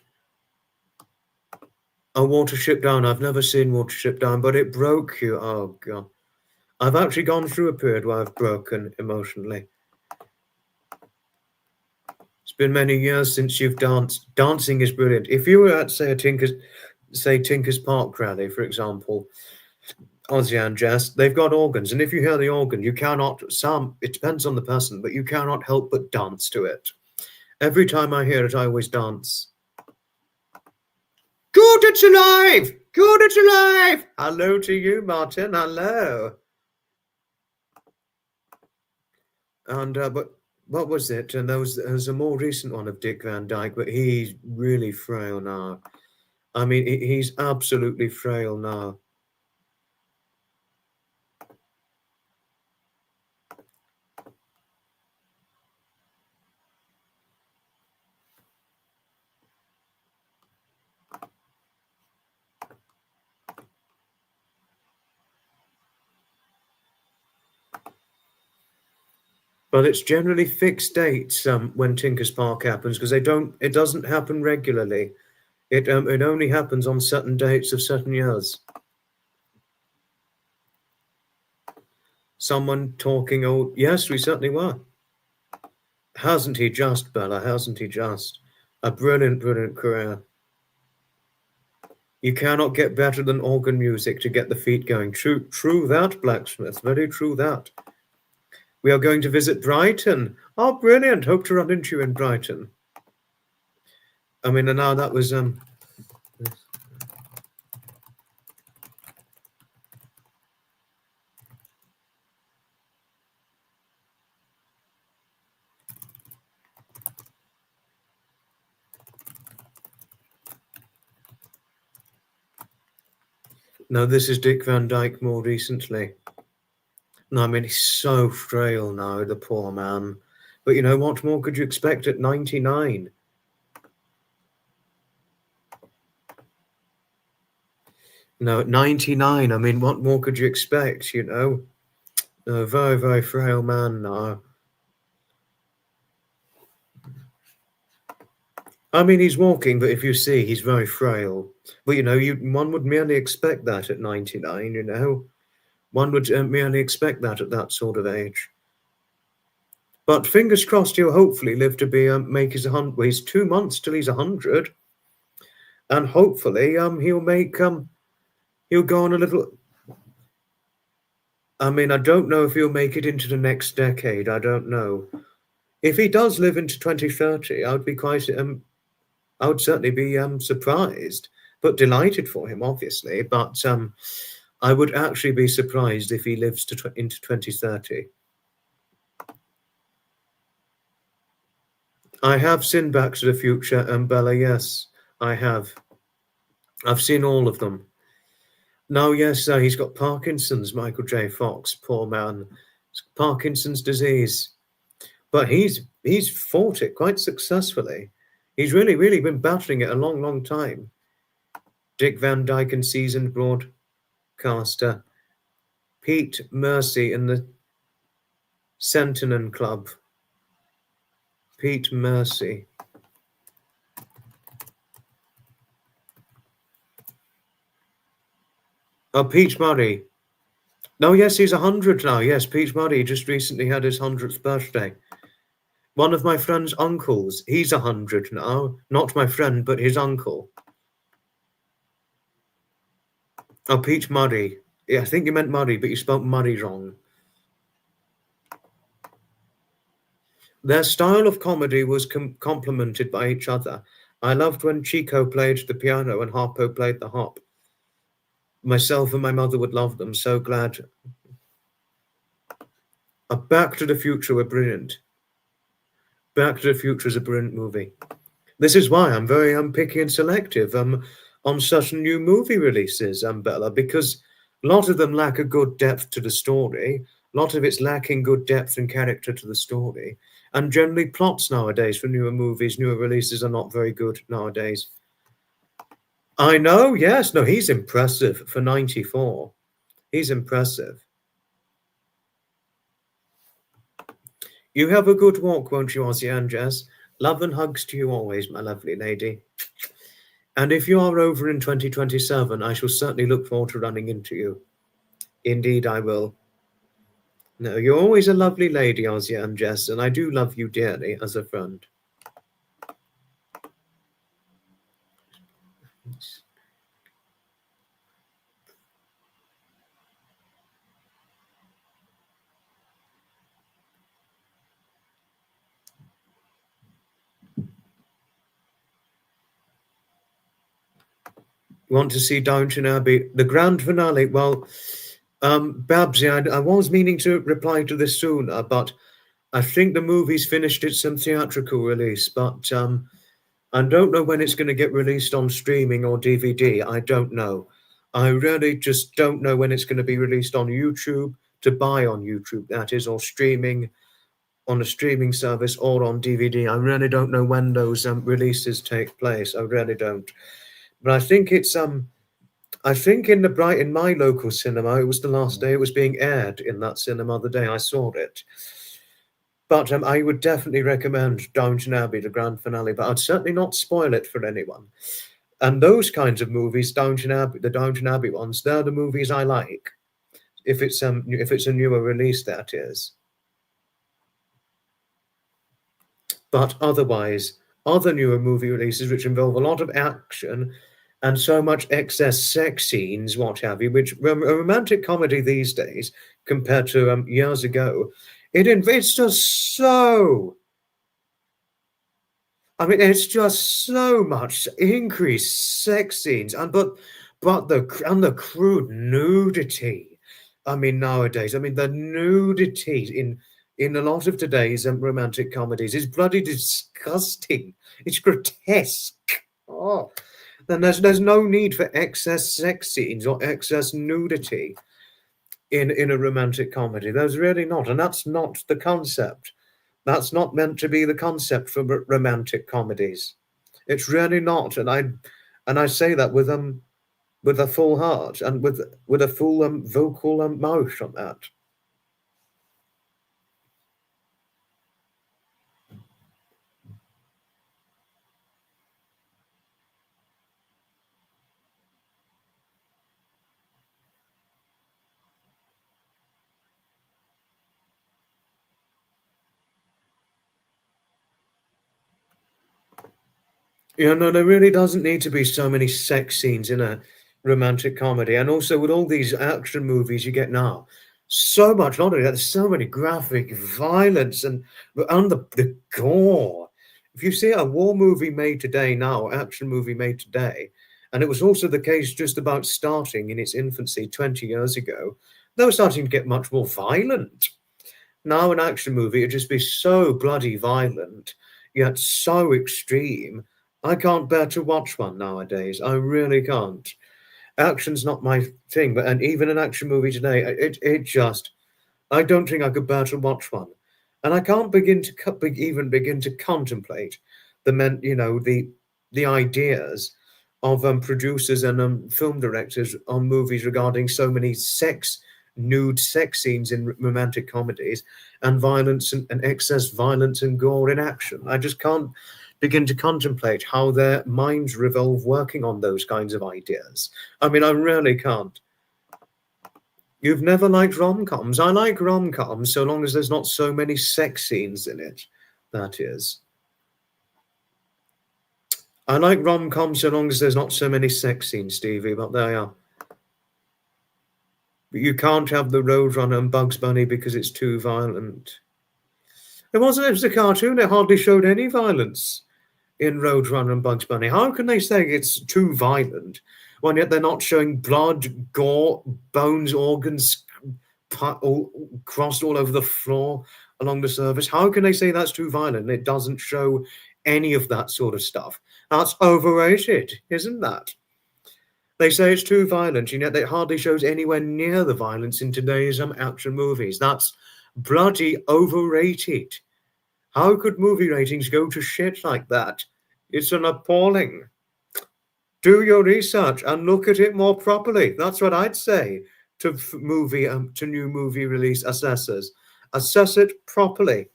Speaker 1: Oh, Watership Down. I've never seen Watership Down, but it broke you. Oh, God. I've actually gone through a period where I've broken emotionally. It's been many years since you've danced. Dancing is brilliant. If you were at, say, Tinker's Park rally, for example, Ozzy and Jess, they've got organs. And if you hear the organ, it depends on the person, but you cannot help but dance to it. Every time I hear it, I always dance. Good, it's alive! Good, it's alive! Hello to you, Martin. Hello. And but what was it? And there was a more recent one of Dick Van Dyke, but he's really frail now. I mean, he's absolutely frail now. But it's generally fixed dates when Tinker's Park happens, because it doesn't happen regularly. It only happens on certain dates of certain years. Someone talking, oh, yes, we certainly were. Hasn't he just, Bella? Hasn't he just? A brilliant, brilliant career. You cannot get better than organ music to get the feet going. True that, Blacksmith. Very true that. We are going to visit Brighton. Oh, brilliant. Hope to run into you in Brighton. I mean, and now that was no, this is Dick Van Dyke more recently. No, I mean, he's so frail now, the poor man. But you know, what more could you expect at 99? No, at 99, I mean, what more could you expect, you know? A very, very frail man now. I mean, he's walking, but if you see, he's very frail. But you know, one would merely expect that at 99, you know? One would merely expect that at that sort of age. But fingers crossed, he'll hopefully live to be make his 100. Well, he's 2 months till he's 100, and hopefully he'll go on a little. I mean, I don't know if he'll make it into the next decade. I don't know. If he does live into 2030, I would be quite. I would certainly be surprised, but delighted for him, obviously. But I would actually be surprised if he lives into 2030. I have seen Back to the Future and Bella, yes, I have. I've seen all of them. No, yes, he's got Parkinson's, Michael J. Fox, poor man. It's Parkinson's disease. But he's fought it quite successfully. He's really, really been battling it a long, long time. Dick Van Dyke and seasoned broadcaster. Pete Mercy in the Sentimental Club. Pete Mercy. Oh, Peach Murray. No, yes, he's 100 now. Yes, Peach Murray just recently had his 100th birthday. One of my friend's uncles, he's 100 now. Not my friend, but his uncle. Oh, Peach Murray. Yeah, I think you meant Murray, but you spelled Murray wrong. Their style of comedy was complemented by each other. I loved when Chico played the piano and Harpo played the harp. Myself and my mother would love them. So glad. Back to the Future were brilliant. Back to the Future is a brilliant movie. This is why I'm very picky and selective on certain new movie releases, Bella, because a lot of them lack a good depth to the story. A lot of it's lacking good depth and character to the story. And generally, plots nowadays for newer movies, newer releases are not very good nowadays. I know, yes. No, he's impressive for 94. He's impressive. You have a good walk, won't you, Ozzy and Jess? Love and hugs to you always, my lovely lady. And if you are over in 2027, I shall certainly look forward to running into you. Indeed, I will. No, you're always a lovely lady, Ozzy and Jess, and I do love you dearly as a friend. Want to see Downton Abbey, the grand finale? Well, Babsy, I was meaning to reply to this sooner, but I think the movie's finished its theatrical release, but I don't know when it's going to get released on streaming or DVD. I don't know. I really just don't know when it's going to be released on YouTube, to buy on YouTube, that is, or streaming on a streaming service or on DVD. I really don't know when those releases take place. I really don't. But I think it's I think in my local cinema, it was the last day it was being aired in that cinema the day I saw it. But I would definitely recommend Downton Abbey, the grand finale, but I'd certainly not spoil it for anyone. And those kinds of movies, the Downton Abbey ones, they're the movies I like. If it's a newer release, that is. But otherwise, other newer movie releases which involve a lot of action and so much excess sex scenes, what have you, which a romantic comedy these days compared to years ago, it's just so. I mean, it's just so much increased sex scenes, but the crude nudity. I mean, nowadays, I mean, the nudity in a lot of today's romantic comedies is bloody disgusting. It's grotesque. Oh, then there's no need for excess sex scenes or excess nudity in a romantic comedy. There's really not, and that's not the concept. That's not meant to be the concept for romantic comedies. It's really not, and I say that with a full heart and with a full vocal mouth on that. Yeah, no, there really doesn't need to be so many sex scenes in a romantic comedy. And also with all these action movies you get now, so much, not only that, there's so many graphic violence and the gore. If you see a war movie made today now, action movie made today, and it was also the case just about starting in its infancy 20 years ago, they were starting to get much more violent. Now an action movie would just be so bloody violent, yet so extreme. I can't bear to watch one nowadays. I really can't. Action's not my thing, and even an action movie today, it just, I don't think I could bear to watch one, and I can't even begin to contemplate the ideas of producers and film directors on movies regarding so many nude sex scenes in romantic comedies and violence and excess violence and gore in action. I just can't begin to contemplate how their minds revolve working on those kinds of ideas. I mean, I really can't. You've never liked rom-coms? I like rom-coms so long as there's not so many sex scenes in it, that is. I like rom-coms so long as there's not so many sex scenes, Stevie, but there you are. But you can't have the Roadrunner and Bugs Bunny because it's too violent. It was a cartoon, it hardly showed any violence in Roadrunner and Bugs Bunny. How can they say it's too violent when yet they're not showing blood, gore, bones, organs crossed all over the floor along the surface? How can they say that's too violent? It doesn't show any of that sort of stuff. That's overrated, isn't that? They say it's too violent, and yet it hardly shows anywhere near the violence in today's action movies. That's bloody overrated. How could movie ratings go to shit like that? It's an appalling. Do your research and look at it more properly. That's what I'd say to new movie release assessors. Assess it properly.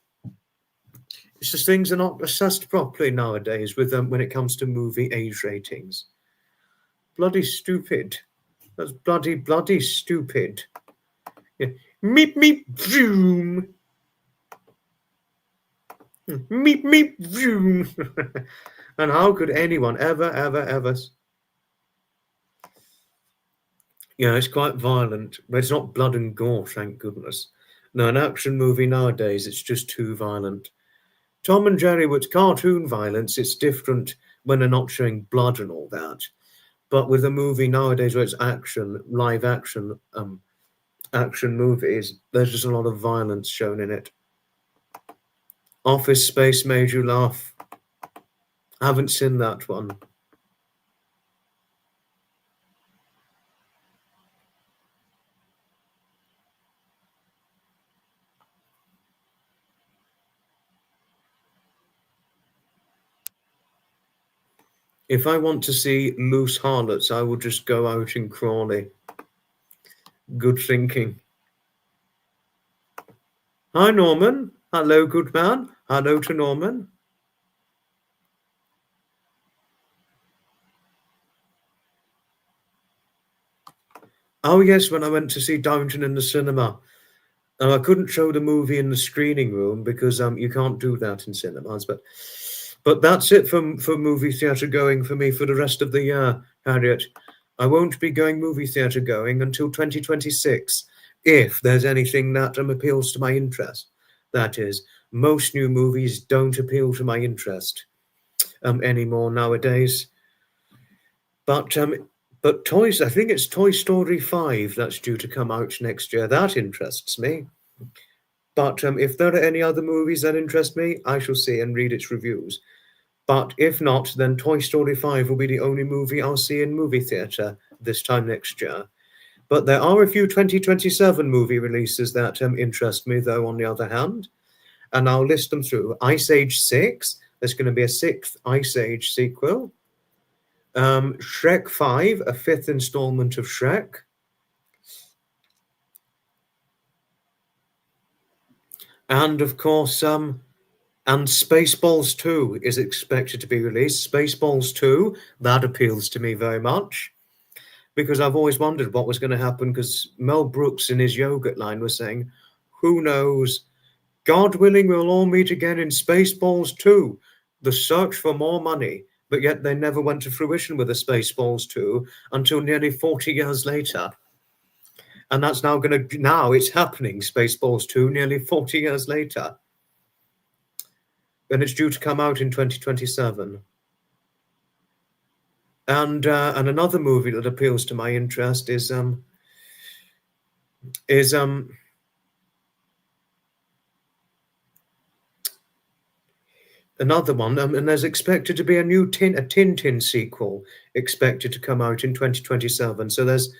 Speaker 1: It's just things are not assessed properly nowadays with when it comes to movie age ratings. Bloody stupid. That's bloody stupid. Yeah. Meep meep zoom. Meep meep zoom. And how could anyone ever? Yeah, it's quite violent, but it's not blood and gore, thank goodness. No, an action movie nowadays, it's just too violent. Tom and Jerry with cartoon violence, it's different when they're not showing blood and all that. But with a movie nowadays where it's action, live action, action movies, there's just a lot of violence shown in it. Office Space made you laugh. I haven't seen that one. If I want to see loose harlots, I will just go out in Crawley. Good thinking. Hi, Norman. Hello, good man. Hello to Norman. Oh, yes, when I went to see Downton in the cinema. I couldn't show the movie in the screening room because you can't do that in cinemas. But that's it for movie theatre going for me for the rest of the year, Harriet. I won't be going movie theatre going until 2026, if there's anything that appeals to my interest. That is, most new movies don't appeal to my interest anymore nowadays. But toys, I think it's Toy Story 5 that's due to come out next year. That interests me. But if there are any other movies that interest me, I shall see and read its reviews. But if not, then Toy Story 5 will be the only movie I'll see in movie theatre this time next year. But there are a few 2027 movie releases that interest me, though, on the other hand. And I'll list them through. Ice Age 6, there's going to be a 6th Ice Age sequel. Shrek 5, a 5th installment of Shrek. And, of course, and Spaceballs 2 is expected to be released. Spaceballs 2, that appeals to me very much. Because I've always wondered what was going to happen, because Mel Brooks in his yogurt line was saying, who knows, God willing, we'll all meet again in Spaceballs 2, the search for more money. But yet they never went to fruition with the Spaceballs 2 until nearly 40 years later. And that's now it's happening, Spaceballs 2, nearly 40 years later. And it's due to come out in 2027. And another movie that appeals to my interest is another one, and there's expected to be a new Tintin sequel expected to come out in 2027. So there's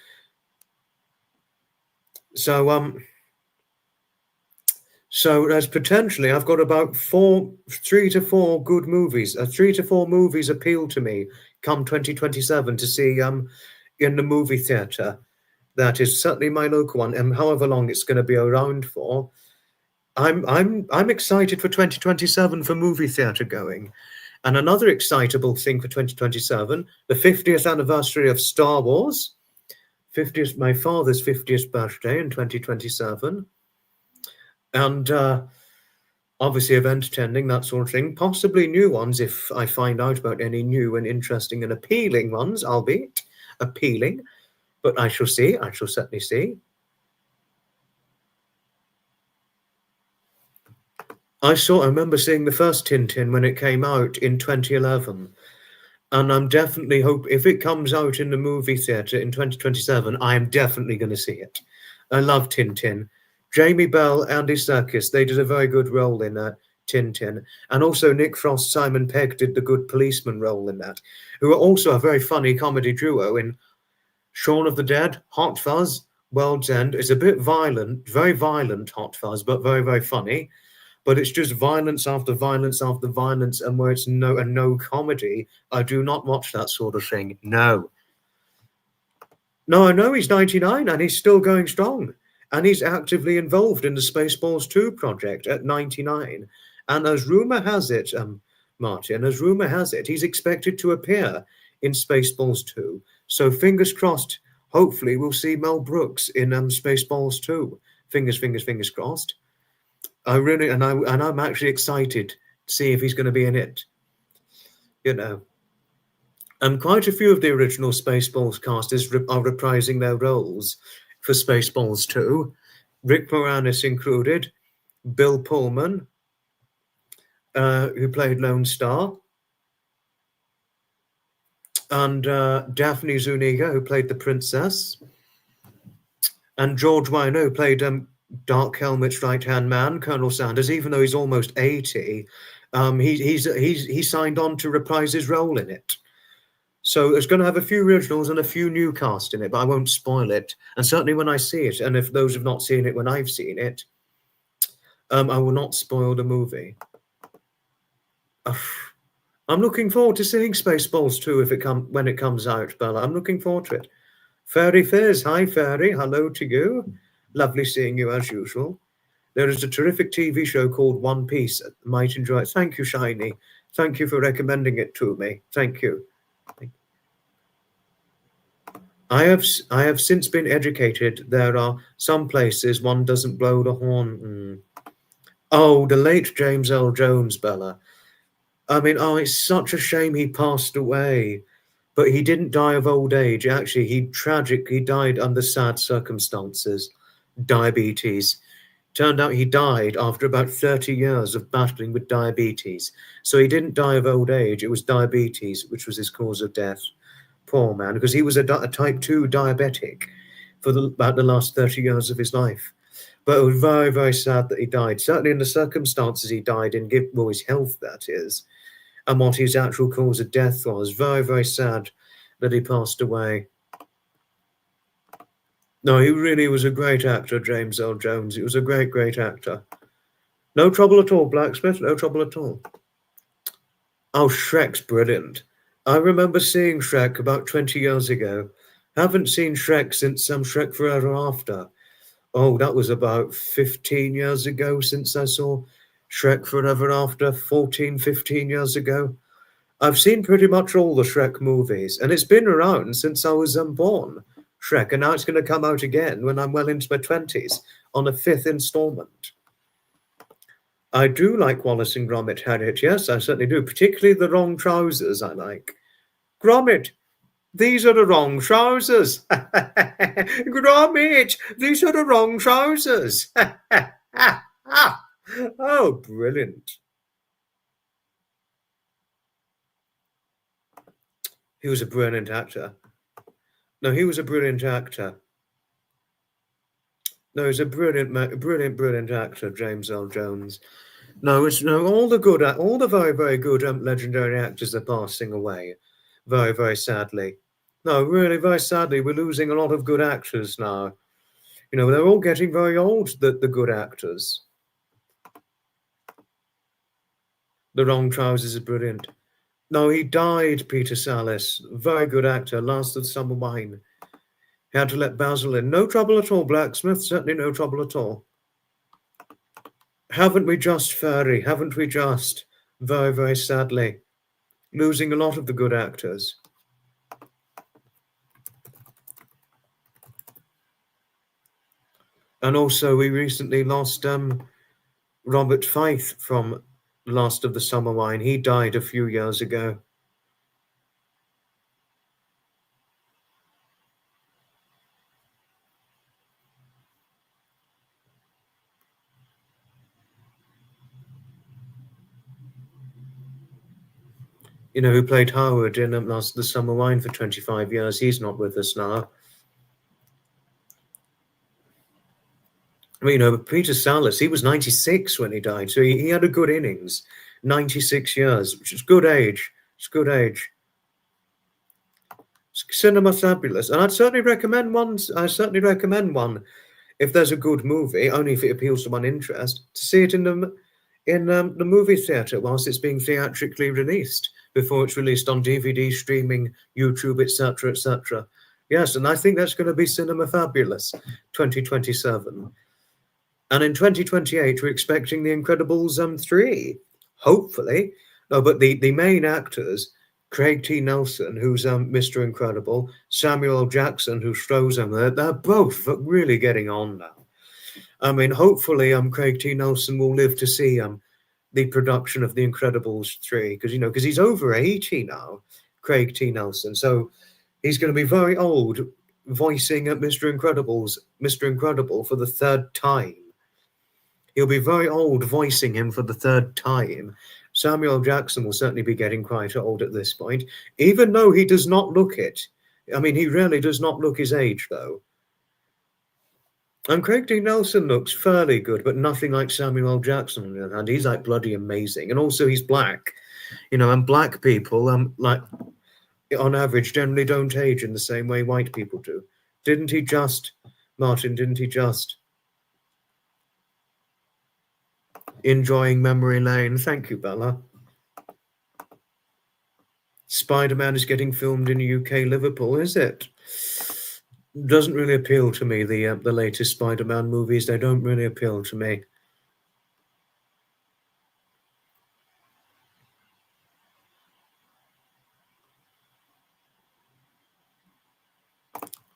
Speaker 1: potentially, I've got about 3 to 4 good movies. 3 to 4 movies appeal to me come 2027 to see in the movie theatre. That is certainly my local one, and however long it's going to be around for. I'm excited for 2027 for movie theatre going. And another excitable thing for 2027, the 50th anniversary of Star Wars. 50th, my father's 50th birthday in 2027. And obviously event attending, that sort of thing. Possibly new ones if I find out about any new and interesting and appealing ones, albeit appealing. But I shall see. I shall certainly see. I remember seeing the first Tintin when it came out in 2011. And I'm definitely if it comes out in the movie theatre in 2027, I am definitely going to see it. I love Tintin. Jamie Bell, Andy Serkis, they did a very good role in Tintin. And also Nick Frost, Simon Pegg did the good policeman role in that, who are also a very funny comedy duo in Shaun of the Dead, Hot Fuzz, World's End. It's a bit violent, very violent Hot Fuzz, but very, very funny. But it's just violence after violence after violence, and where it's no comedy, I do not watch that sort of thing. No. No, I know he's 99 and he's still going strong. And he's actively involved in the Spaceballs 2 project at 99. And as rumor has it, Martin, as rumor has it, he's expected to appear in Spaceballs 2. So fingers crossed, hopefully we'll see Mel Brooks in Spaceballs 2. Fingers crossed. I'm actually excited to see if he's going to be in it. You know. And quite a few of the original Spaceballs casters are reprising their roles for Spaceballs 2. Rick Moranis included, Bill Pullman, who played Lone Star, and Daphne Zuniga, who played the princess, and George Wino, who played Dark Helmet's right-hand man, Colonel Sanders. Even though he's almost 80, he signed on to reprise his role in it. So it's going to have a few originals and a few new cast in it, but I won't spoil it. And certainly when I see it, and if those have not seen it when I've seen it, I will not spoil the movie. I'm looking forward to seeing Spaceballs 2 when it comes out, Bella. I'm looking forward to it. Fairy Fizz, hi Fairy, hello to you. Lovely seeing you as usual. There is a terrific TV show called One Piece. Might enjoy it. Thank you, Shiny. Thank you for recommending it to me. Thank you. I have since been educated. There are some places one doesn't blow the horn. Oh, the late James L. Jones, Bella. I mean, it's such a shame he passed away. But he didn't die of old age. Actually, he died under sad circumstances. Diabetes. Turned out he died after about 30 years of battling with diabetes. So he didn't die of old age. It was diabetes, which was his cause of death. Poor man, because he was a type 2 diabetic for about the last 30 years of his life. But it was very, very sad that he died. Certainly in the circumstances he died in, his health, that is, and what his actual cause of death was. Very, very sad that he passed away. No, he really was a great actor, James L. Jones. He was a great, great actor. No trouble at all, Blacksmith. No trouble at all. Oh, Shrek's brilliant. I remember seeing Shrek about 20 years ago. Haven't seen Shrek since Shrek Forever After. Oh, that was about 15 years ago since I saw Shrek Forever After, 14, 15 years ago. I've seen pretty much all the Shrek movies, and it's been around since I was born, Shrek, and now it's going to come out again when I'm well into my 20s on a 5th installment. I do like Wallace and Gromit, Harriet. Yes, I certainly do, particularly the wrong trousers I like. Gromit, these are the wrong trousers. Gromit, these are the wrong trousers. Oh, brilliant. He was a brilliant actor. No, he was a brilliant actor. No, he's a brilliant actor, James L. Jones. No, all the very, very good legendary actors are passing away, very, very sadly. No, really, very sadly, we're losing a lot of good actors now. You know, they're all getting very old, the good actors. The Wrong Trousers is brilliant. No, he died, Peter Sallis. Very good actor, Last of the Summer Wine. He had to let Basil in. No trouble at all, Blacksmith. Certainly no trouble at all. Haven't we just, Fairy? Haven't we just? Very, very sadly. Losing a lot of the good actors. And also, we recently lost Robert Fythe from Last of the Summer Wine. He died a few years ago. You know, who played Howard in Last of the Summer Wine for 25 years. He's not with us now. You know, Peter Sallis, he was 96 when he died, so he had a good innings. 96 years, which is good age. It's good age. Cinema fabulous, and I'd certainly recommend one. If there's a good movie, only if it appeals to my interest, to see it in the movie theatre whilst it's being theatrically released before it's released on DVD, streaming, YouTube, etc., etc. Yes, and I think that's going to be cinema fabulous, 2027. And in 2028, we're expecting The Incredibles 3, hopefully. No, but the main actors, Craig T. Nelson, who's Mr. Incredible, Samuel L. Jackson, who's Frozen, they're both really getting on now. I mean, hopefully Craig T. Nelson will live to see the production of The Incredibles 3, because he's over 80 now, Craig T. Nelson. So he's going to be very old voicing Mr. Incredible for the third time. He'll be very old voicing him for the third time. Samuel Jackson will certainly be getting quite old at this point, even though he does not look it. I mean, he really does not look his age, though. And Craig D. Nelson looks fairly good, but nothing like Samuel Jackson. And he's like bloody amazing. And also he's black, and black people, like on average, generally don't age in the same way white people do. Martin, didn't he just enjoying memory lane? Thank you, Bella. Spider-Man is getting filmed in UK, Liverpool, is it? Doesn't really appeal to me, the latest Spider-Man movies. They don't really appeal to me.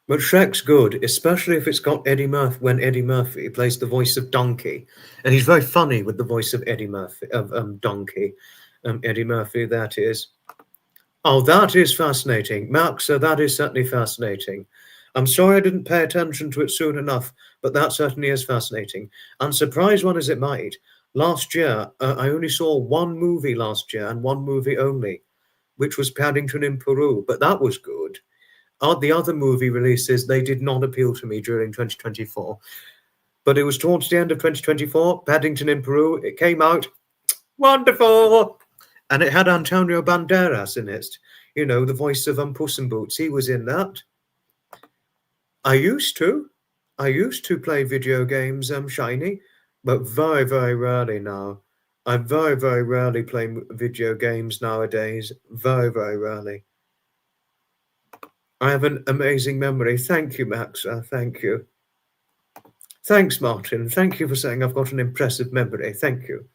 Speaker 1: But Shrek's good, especially if it's got Eddie Murphy, when Eddie Murphy plays the voice of Donkey. And he's very funny with the voice of Eddie Murphy, of Donkey. Eddie Murphy, that is. Oh, that is fascinating. Max, that is certainly fascinating. I'm sorry I didn't pay attention to it soon enough, but that certainly is fascinating. And surprise one as it might, last year, I only saw one movie last year, and one movie only, which was Paddington in Peru, but that was good. The other movie releases, they did not appeal to me during 2024. But it was towards the end of 2024, Paddington in Peru, it came out, wonderful! And it had Antonio Banderas in it, the voice of Puss in Boots. He was in that. I used to play video games, Shiny, but very, very rarely now. I very, very rarely play video games nowadays. Very, very rarely. I have an amazing memory. Thank you, Max. Thank you. Thanks, Martin. Thank you for saying I've got an impressive memory. Thank you.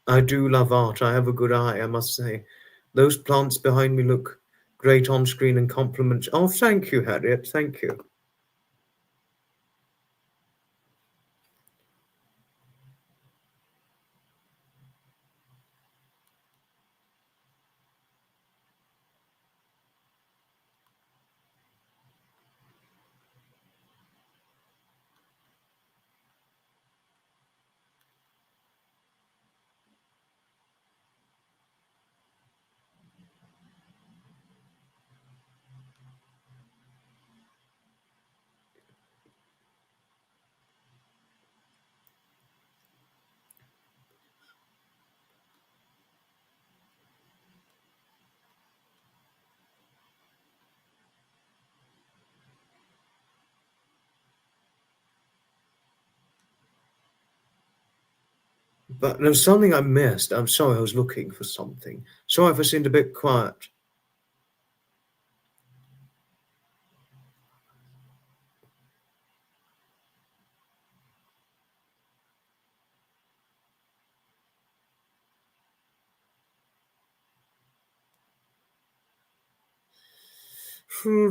Speaker 1: I do love art. I have a good eye, I must say. Those plants behind me look great on screen and compliment. Oh, thank you, Harriet. Thank you. But there's something I missed. I'm sorry, I was looking for something. Sorry if I seemed a bit quiet. Oh,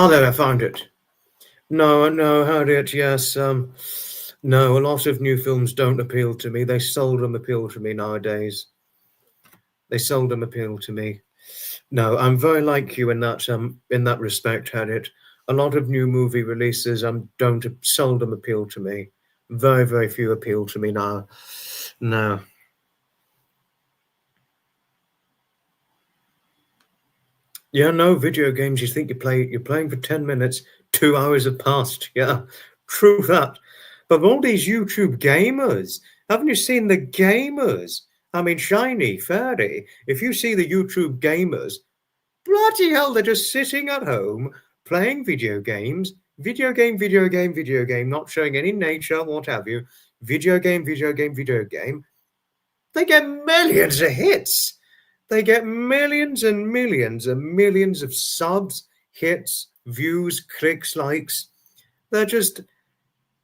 Speaker 1: there, I found it. No, Harriet, yes. No, a lot of new films don't appeal to me. They seldom appeal to me nowadays. They seldom appeal to me. No, I'm very like you in that respect, Harriet. A lot of new movie releases don't seldom appeal to me. Very, very few appeal to me now. No. Yeah, no, video games, you think you're playing for 10 minutes, 2 hours have passed. Yeah, true that. But all these YouTube gamers, haven't you seen the gamers? I mean, Shiny, Fairy, if you see the YouTube gamers, bloody hell, they're just sitting at home playing video games, video game, not showing any nature, what have you. Video game. They get millions of hits. They get millions and millions and millions of subs, hits, views, clicks, likes. They're just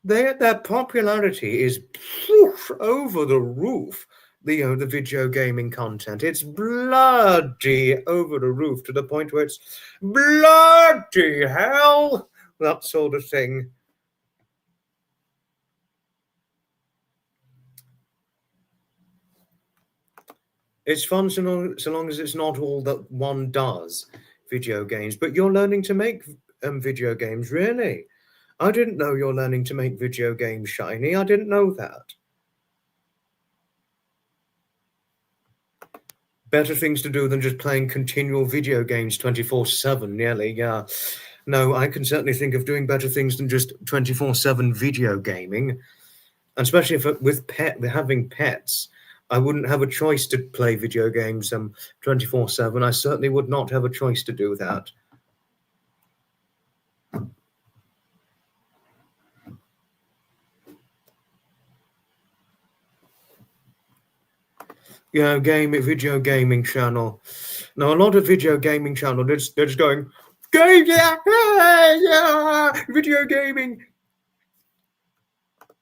Speaker 1: their popularity is poof, over the roof. The video gaming content. It's bloody over the roof to the point where it's bloody hell, that sort of thing. It's fun so long as it's not all that one does, video games. But you're learning to make video games, really? I didn't know you're learning to make video games, Shiny. I didn't know that. Better things to do than just playing continual video games 24/7, nearly, yeah. No, I can certainly think of doing better things than just 24/7 video gaming. Especially with having pets. I wouldn't have a choice to play video games 24/7. I certainly would not have a choice to do that. Yeah, video gaming channel. Now, a lot of video gaming channel, they're just going, video gaming.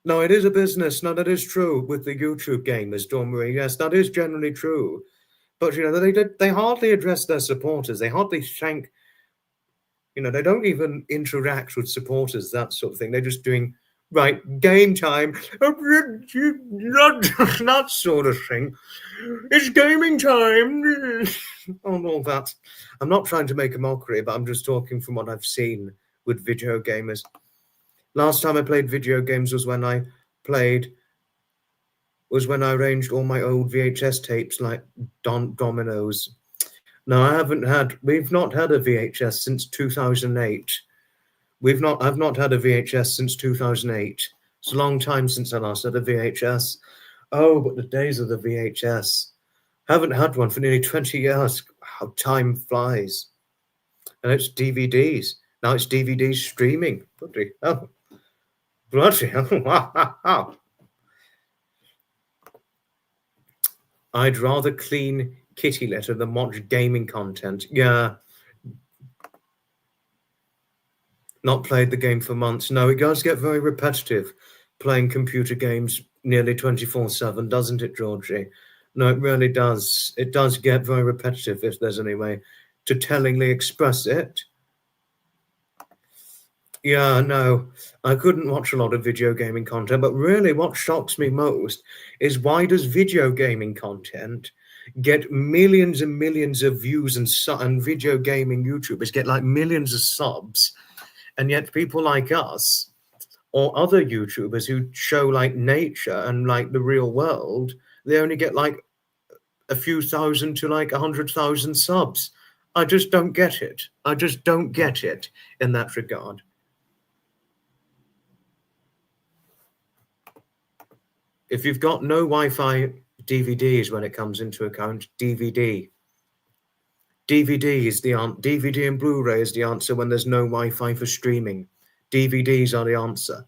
Speaker 1: No, it is a business. No, that is true with the YouTube gamers, don't worry. Yes, that is generally true. But, they hardly address their supporters. They hardly thank, they don't even interact with supporters, that sort of thing. They're just doing, right, game time, that sort of thing. It's gaming time. All that. I'm not trying to make a mockery, but I'm just talking from what I've seen with video gamers. Last time I played video games was when I arranged all my old VHS tapes like Dominoes. No, we've not had a VHS since 2008. I've not had a VHS since 2008. It's a long time since I last had a VHS. Oh, but the days of the VHS. Haven't had one for nearly 20 years. How time flies. And it's DVDs. Now it's DVDs streaming. Bloody hell. Bloody hell. I'd rather clean kitty litter than watch gaming content. Yeah. Not played the game for months. No, it does get very repetitive playing computer games nearly 24/7, doesn't it, Georgie? No, it really does. It does get very repetitive, if there's any way to tellingly express it. Yeah, no, I couldn't watch a lot of video gaming content, but really what shocks me most is why does video gaming content get millions and millions of views and video gaming YouTubers get like millions of subs, and yet people like us or other YouTubers who show like nature and like the real world, they only get like a few thousand to like 100,000 subs. I just don't get it. I just don't get it in that regard. If you've got no Wi-Fi DVDs when it comes into account, DVD is the answer. DVD and Blu-ray is the answer when there's no Wi-Fi for streaming. DVDs are the answer.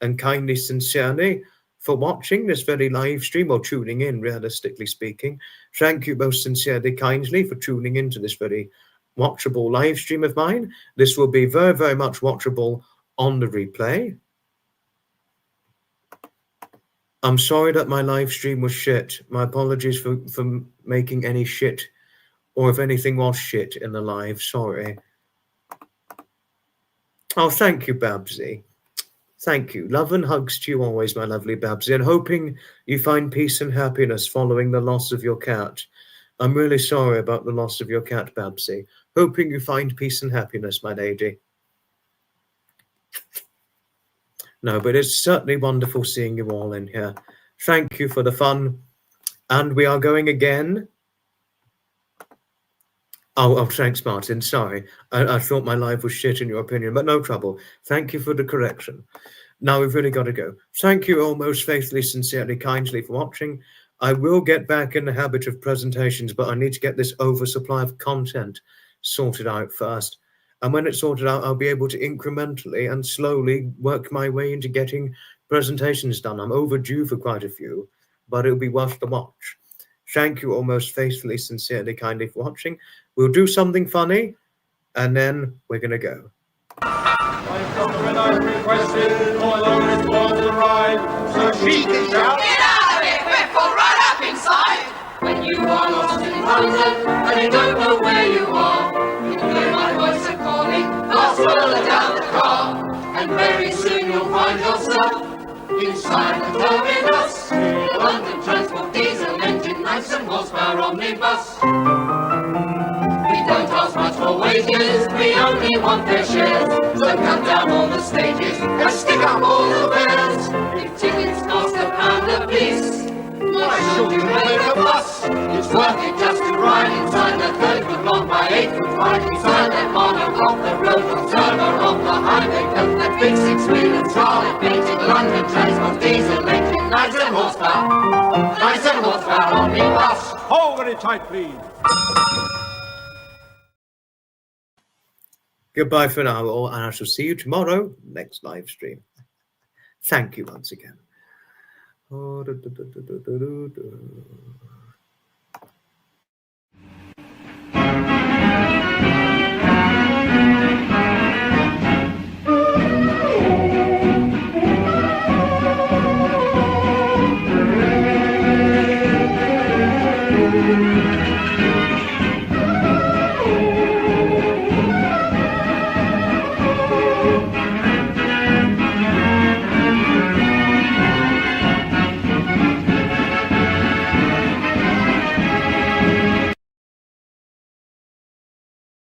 Speaker 1: and kindly, sincerely for watching this very live stream, or tuning in, realistically speaking. Thank you most sincerely, kindly for tuning into this very watchable live stream of mine. This will be very, very much watchable on the replay. I'm sorry that my live stream was shit. My apologies for making any shit, or if anything was shit in the live. Sorry. Oh, thank you, Babsy. Thank you. Love and hugs to you always, my lovely Babsy, and hoping you find peace and happiness following the loss of your cat. I'm really sorry about the loss of your cat, Babsy. Hoping you find peace and happiness, my lady. No, but it's certainly wonderful seeing you all in here. Thank you for the fun. And we are going again. Oh, thanks, Martin. Sorry. I thought my live was shit in your opinion, but no trouble. Thank you for the correction. Now we've really got to go. Thank you all most faithfully, sincerely, kindly for watching. I will get back in the habit of presentations, but I need to get this oversupply of content sorted out first. And when it's sorted out, I'll be able to incrementally and slowly work my way into getting presentations done. I'm overdue for quite a few, but it'll be worth the watch. Thank you all most faithfully, sincerely, kindly for watching. We'll do something funny, and then we're going to go.
Speaker 2: When I requested for Lois was to ride, so she can shout, "Get out of it, Whipple, right up inside!" When you are lost in London and you don't know where you are, you hear my voice a calling, fast further down the car, and very soon you'll find yourself inside the terminus. The London Transport diesel engine, nice and horsepower omnibus. We don't ask much for wages, we only want their shares. So cut down all the stages and stick up all the fares. If tickets cost £1 apiece, why should you make a fuss? It's worth it just to ride inside the 30-foot long by 8-foot wide. Inside that monocoque, the road observer of the highway coat. That big six-wheel and trolley painted London Transport diesel engine, nice and horsepower omnibus.
Speaker 3: Hold very tight, please.
Speaker 1: Goodbye for now, all, and I shall see you tomorrow, next live stream. Thank you once again.